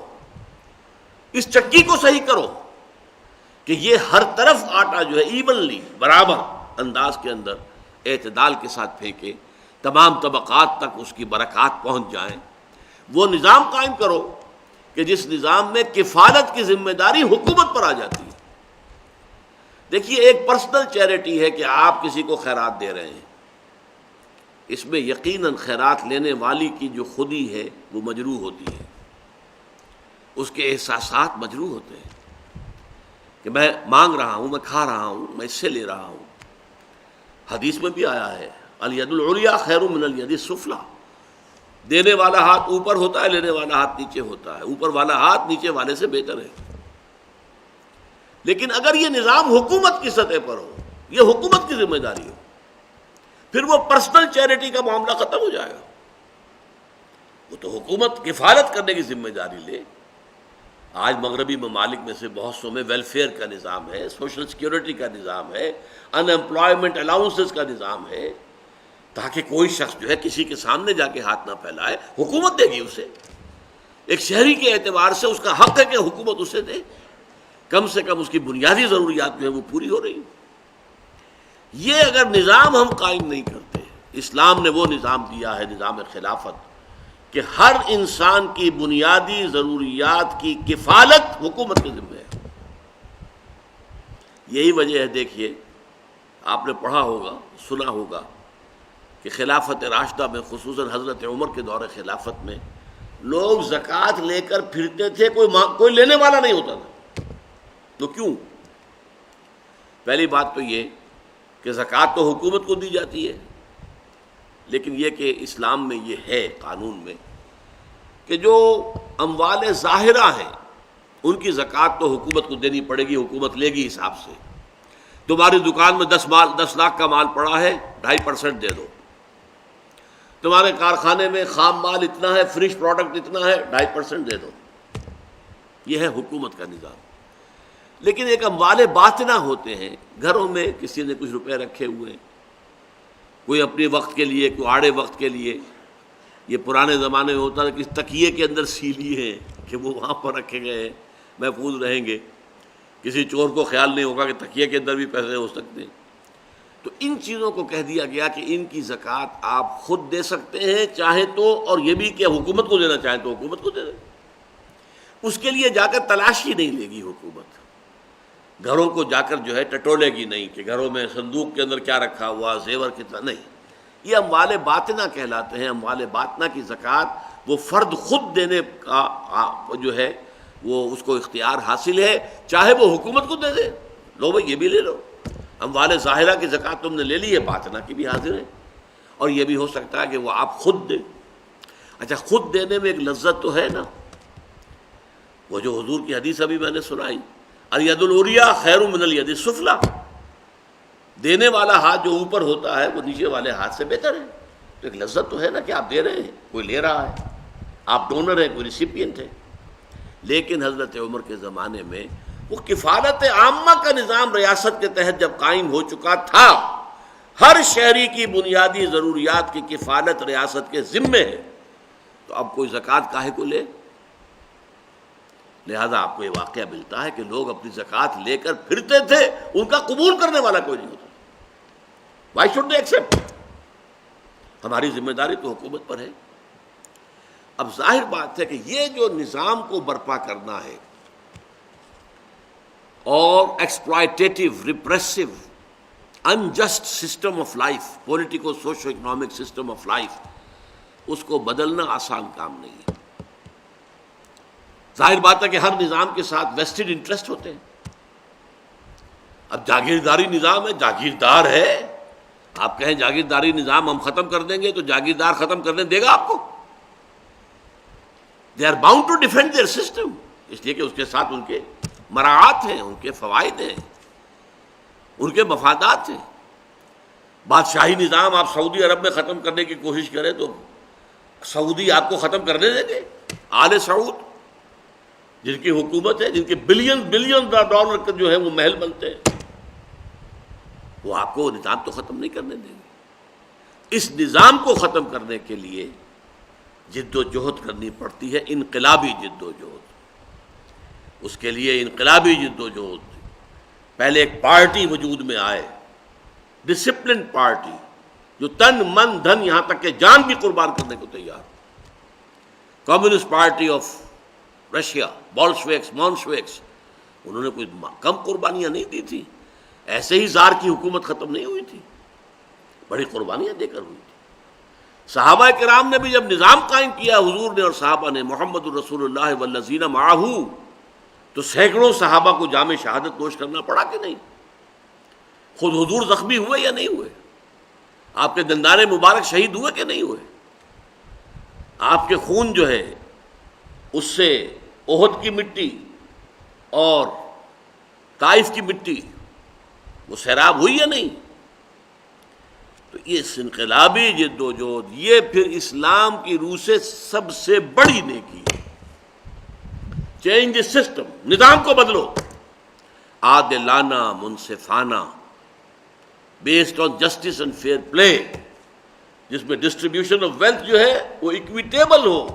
اس چکی کو صحیح کرو کہ یہ ہر طرف آٹا جو ہے ایونلی، برابر انداز کے اندر اعتدال کے ساتھ پھینکے، تمام طبقات تک اس کی برکات پہنچ جائیں۔ وہ نظام قائم کرو کہ جس نظام میں کفالت کی ذمہ داری حکومت پر آ جاتی ہے۔ دیکھیے، ایک پرسنل چیریٹی ہے کہ آپ کسی کو خیرات دے رہے ہیں، اس میں یقیناً خیرات لینے والی کی جو خودی ہے وہ مجروح ہوتی ہے، اس کے احساسات مجروح ہوتے ہیں کہ میں مانگ رہا ہوں، میں کھا رہا ہوں، میں اس سے لے رہا ہوں۔ حدیث میں بھی آیا ہے، الید العلیٰ خیر من الید السفلیٰ، دینے والا ہاتھ اوپر ہوتا ہے، لینے والا ہاتھ نیچے ہوتا ہے، اوپر والا ہاتھ نیچے والے سے بہتر ہے۔ لیکن اگر یہ نظام حکومت کی سطح پر ہو، یہ حکومت کی ذمہ داری ہو، پھر وہ پرسنل چیریٹی کا معاملہ ختم ہو جائے گا۔ وہ تو حکومت کفالت کرنے کی ذمہ داری لے۔ آج مغربی ممالک میں سے بہت سو میں ویلفیئر کا نظام ہے، سوشل سیکیورٹی کا نظام ہے، ان امپلائمنٹ الاؤنسز کا نظام ہے، تاکہ کوئی شخص جو ہے کسی کے سامنے جا کے ہاتھ نہ پھیلائے، حکومت دے گی اسے۔ ایک شہری کے اعتبار سے اس کا حق ہے کہ حکومت اسے دے، کم سے کم اس کی بنیادی ضروریات جو ہے وہ پوری ہو رہی۔ یہ اگر نظام ہم قائم نہیں کرتے، اسلام نے وہ نظام دیا ہے، نظام خلافت، کہ ہر انسان کی بنیادی ضروریات کی کفالت حکومت کے ذمہ ہے۔ یہی وجہ ہے، دیکھیے آپ نے پڑھا ہوگا، سنا ہوگا کہ خلافت راشدہ میں، خصوصاً حضرت عمر کے دور خلافت میں، لوگ زکوٰۃ لے کر پھرتے تھے، کوئی لینے والا نہیں ہوتا تھا۔ تو کیوں؟ پہلی بات تو یہ کہ زکوٰۃ تو حکومت کو دی جاتی ہے، لیکن یہ کہ اسلام میں یہ ہے قانون میں کہ جو اموال ظاہرہ ہیں ان کی زکوٰۃ تو حکومت کو دینی پڑے گی، حکومت لے گی حساب سے۔ تمہاری دکان میں 10 لاکھ کا مال پڑا ہے، 2.5% دے دو۔ تمہارے کارخانے میں خام مال اتنا ہے، فنش پروڈکٹ اتنا ہے، 2.5% دے دو۔ یہ ہے حکومت کا نظام۔ لیکن ایک اموال باطنہ ہوتے ہیں، گھروں میں کسی نے کچھ روپے رکھے ہوئے ہیں، کوئی اپنے وقت کے لیے، کوئی آڑے وقت کے لیے۔ یہ پرانے زمانے میں ہوتا تھا کہ تکیے کے اندر سیلی ہیں کہ وہ وہاں پر رکھے گئے ہیں، محفوظ رہیں گے، کسی چور کو خیال نہیں ہوگا کہ تکیے کے اندر بھی پیسے ہو سکتے ہیں۔ تو ان چیزوں کو کہہ دیا گیا کہ ان کی زکوٰۃ آپ خود دے سکتے ہیں چاہیں تو، اور یہ بھی کہ حکومت کو دینا چاہیں تو حکومت کو دے دیں۔ اس کے لیے جا کر تلاشی نہیں لے گی حکومت، گھروں کو جا کر جو ہے ٹٹولے گی نہیں کہ گھروں میں صندوق کے اندر کیا رکھا ہوا، زیور کتنا، نہیں۔ یہ اموال باطنہ کہلاتے ہیں۔ اموال باطنہ کی زکوٰۃ وہ فرد خود دینے کا جو ہے وہ اس کو اختیار حاصل ہے، چاہے وہ حکومت کو دے دے، لو بھائی یہ بھی لے لو۔ اموال ظاہرہ کی زکوٰۃ تم نے لے لی ہے، باطنہ کی بھی حاضر ہے، اور یہ بھی ہو سکتا ہے کہ وہ آپ خود دیں۔ اچھا، خود دینے میں ایک لذت تو ہے نا، وہ جو حضور کی حدیث ابھی میں نے سنائی، الید العلیٰ خیر من الید السفلیٰ، دینے والا ہاتھ جو اوپر ہوتا ہے وہ نیچے والے ہاتھ سے بہتر ہے۔ تو ایک لذت تو ہے نا کہ آپ دے رہے ہیں، کوئی لے رہا ہے، آپ ڈونر ہیں، کوئی ریسیپینٹ ہے۔ لیکن حضرت عمر کے زمانے میں وہ کفالت عامہ کا نظام ریاست کے تحت جب قائم ہو چکا تھا، ہر شہری کی بنیادی ضروریات کی کفالت ریاست کے ذمے ہے، تو اب کوئی زکوٰۃ کاہے کو لے؟ لہذا آپ کو یہ واقعہ ملتا ہے کہ لوگ اپنی زکوٰۃ لے کر پھرتے تھے، ان کا قبول کرنے والا کوئی نہیں ہوتا۔ Why should they accept? ہماری ذمہ داری تو حکومت پر ہے۔ اب ظاہر بات ہے کہ یہ جو نظام کو برپا کرنا ہے اور exploitative, repressive, unjust system of life, politico socio economic system of life, اس کو بدلنا آسان کام نہیں ہے۔ ظاہر بات ہے کہ ہر نظام کے ساتھ ویسٹڈ انٹرسٹ ہوتے ہیں۔ اب جاگیرداری نظام ہے، جاگیردار ہے، آپ کہیں جاگیرداری نظام ہم ختم کر دیں گے تو جاگیردار ختم کرنے دے گا آپ کو؟ They are bound to defend their system, اس لیے کہ اس کے ساتھ ان کے مراعات ہیں، ان کے فوائد ہیں، ان کے مفادات ہیں۔ بادشاہی نظام آپ سعودی عرب میں ختم کرنے کی کوشش کریں تو سعودی آپ کو ختم کرنے دیں گے؟ آل سعود جن کی حکومت ہے، جن کے بلین ڈالر کے جو ہے وہ محل بنتے ہیں، وہ آپ کو نظام تو ختم نہیں کرنے دیں گے۔ اس نظام کو ختم کرنے کے لیے جد و جہد کرنی پڑتی ہے، انقلابی جد و جہد۔ اس کے لیے انقلابی جد و جہد، پہلے ایک پارٹی وجود میں آئے، ڈسپلن پارٹی، جو تن من دھن یہاں تک کہ جان بھی قربان کرنے کو تیار۔ کمیونسٹ پارٹی آف رشیا، بولشویکس، مونشویکس، انہوں نے کوئی کم قربانیاں نہیں دی تھی، ایسے ہی زار کی حکومت ختم نہیں ہوئی تھی، بڑی قربانیاں دے کر ہوئی تھی۔ صحابہ کرام نے بھی جب نظام قائم کیا، حضور نے اور صحابہ نے، محمد الرسول اللہ والذین معہ، تو سینکڑوں صحابہ کو جام شہادت نوش کرنا پڑا کہ نہیں؟ خود حضور زخمی ہوئے یا نہیں ہوئے؟ آپ کے دندان مبارک شہید ہوئے کہ نہیں ہوئے؟ آپ کے خون جو ہے اس سے احد کی مٹی اور طائف کی مٹی وہ سیراب ہوئی یا نہیں؟ تو یہ انقلابی جد و جہد، یہ پھر اسلام کی روح سے سب سے بڑی نیکی ہے۔ چینج دی سسٹم، نظام کو بدلو، عادلانہ، منصفانہ، based on justice and fair play, جس میں ڈسٹریبیوشن آف ویلتھ جو ہے وہ اکویٹیبل ہو،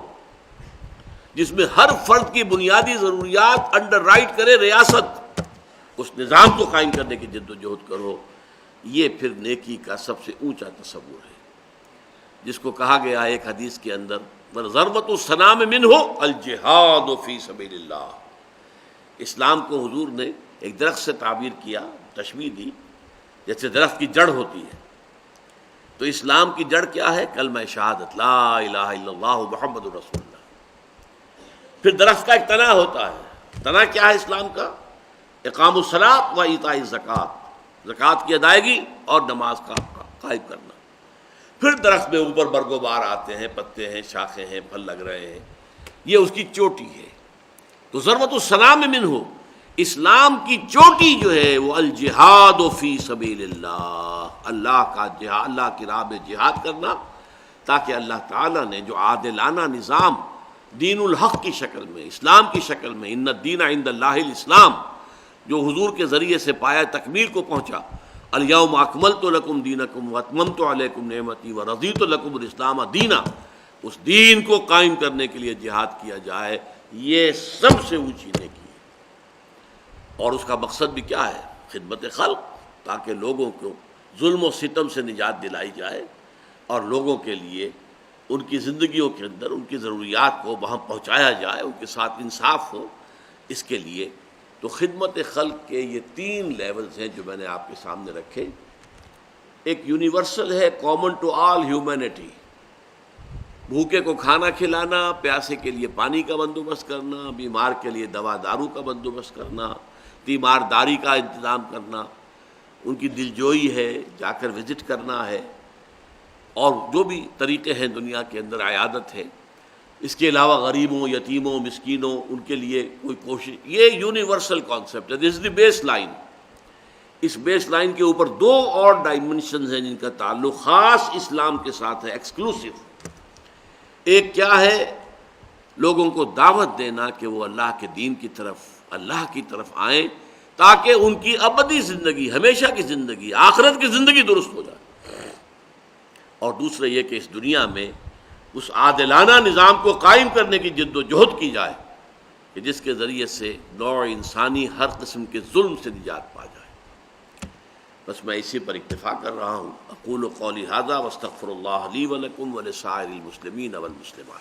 جس میں ہر فرد کی بنیادی ضروریات انڈر رائٹ کرے ریاست، اس نظام کو قائم کرنے کی جد و جہد کرو۔ یہ پھر نیکی کا سب سے اونچا تصور ہے، جس کو کہا گیا ایک حدیث کے اندر ضربۃ السنام منہ الجہاد فی سبیل اللہ۔ اسلام کو حضور نے ایک درخت سے تعبیر کیا، تشبیہ دی، جیسے درخت کی جڑ ہوتی ہے۔ تو اسلام کی جڑ کیا ہے؟ کلمہ شہادت لا الہ الا اللہ محمد رسول اللہ۔ پھر درخت کا ایک تنا ہوتا ہے، تنا کیا ہے اسلام کا؟ اقام الصلاۃ و ایتاء الزکوٰۃ، زکوٰۃ کی ادائیگی اور نماز کا قائم کرنا۔ پھر درخت میں اوپر برگ و بار آتے ہیں، پتے ہیں، شاخیں ہیں، پھل لگ رہے ہیں، یہ اس کی چوٹی ہے۔ تو ضربۃ السلام منہ، اسلام کی چوٹی جو ہے وہ الجہاد فی سبیل اللہ، اللہ کا جہاد، اللہ کی راہ میں جہاد کرنا، تاکہ اللہ تعالیٰ نے جو عادلانہ نظام دین الحق کی شکل میں، اسلام کی شکل میں، ان الدین عند اللہ الاسلام، جو حضور کے ذریعے سے پایا تکمیل کو پہنچا، الیوم اکملت لکم دینکم واتممت علیکم نعمتی ورضیت لکم الاسلام دینا، اس دین کو قائم کرنے کے لیے جہاد کیا جائے، یہ سب سے اونچی نیکی ہے۔ اور اس کا مقصد بھی کیا ہے؟ خدمت خلق، تاکہ لوگوں کو ظلم و ستم سے نجات دلائی جائے اور لوگوں کے لیے ان کی زندگیوں کے اندر ان کی ضروریات کو وہاں پہنچایا جائے، ان کے ساتھ انصاف ہو۔ اس کے لیے تو خدمت خلق کے یہ 3 لیولز ہیں جو میں نے آپ کے سامنے رکھے۔ ایک یونیورسل ہے، کامن ٹو آل ہیومینٹی، بھوکے کو کھانا کھلانا، پیاسے کے لیے پانی کا بندوبست کرنا، بیمار کے لیے دوا دارو کا بندوبست کرنا، تیمارداری کا انتظام کرنا، ان کی دلجوئی ہے، جا کر وزٹ کرنا ہے، اور جو بھی طریقے ہیں دنیا کے اندر، عیادت ہے۔ اس کے علاوہ غریبوں، یتیموں، مسکینوں، ان کے لیے کوئی کوشش، یہ یونیورسل کانسیپٹ ہے، دس از دی بیس لائن۔ اس بیس لائن کے اوپر 2 اور ڈائمنشنز ہیں جن کا تعلق خاص اسلام کے ساتھ ہے، ایکسکلوسیو۔ ایک کیا ہے؟ لوگوں کو دعوت دینا کہ وہ اللہ کے دین کی طرف، اللہ کی طرف آئیں، تاکہ ان کی ابدی زندگی، ہمیشہ کی زندگی، آخرت کی زندگی درست ہو جائے۔ اور دوسرا یہ کہ اس دنیا میں اس عادلانہ نظام کو قائم کرنے کی جد و جہد کی جائے کہ جس کے ذریعے سے نوع انسانی ہر قسم کے ظلم سے نجات پا جائے۔ بس میں اسی پر اکتفا کر رہا ہوں۔ اقول قولی ھذا واستغفر اللہ لی ولکم ولسائر المسلمین والمسلمات۔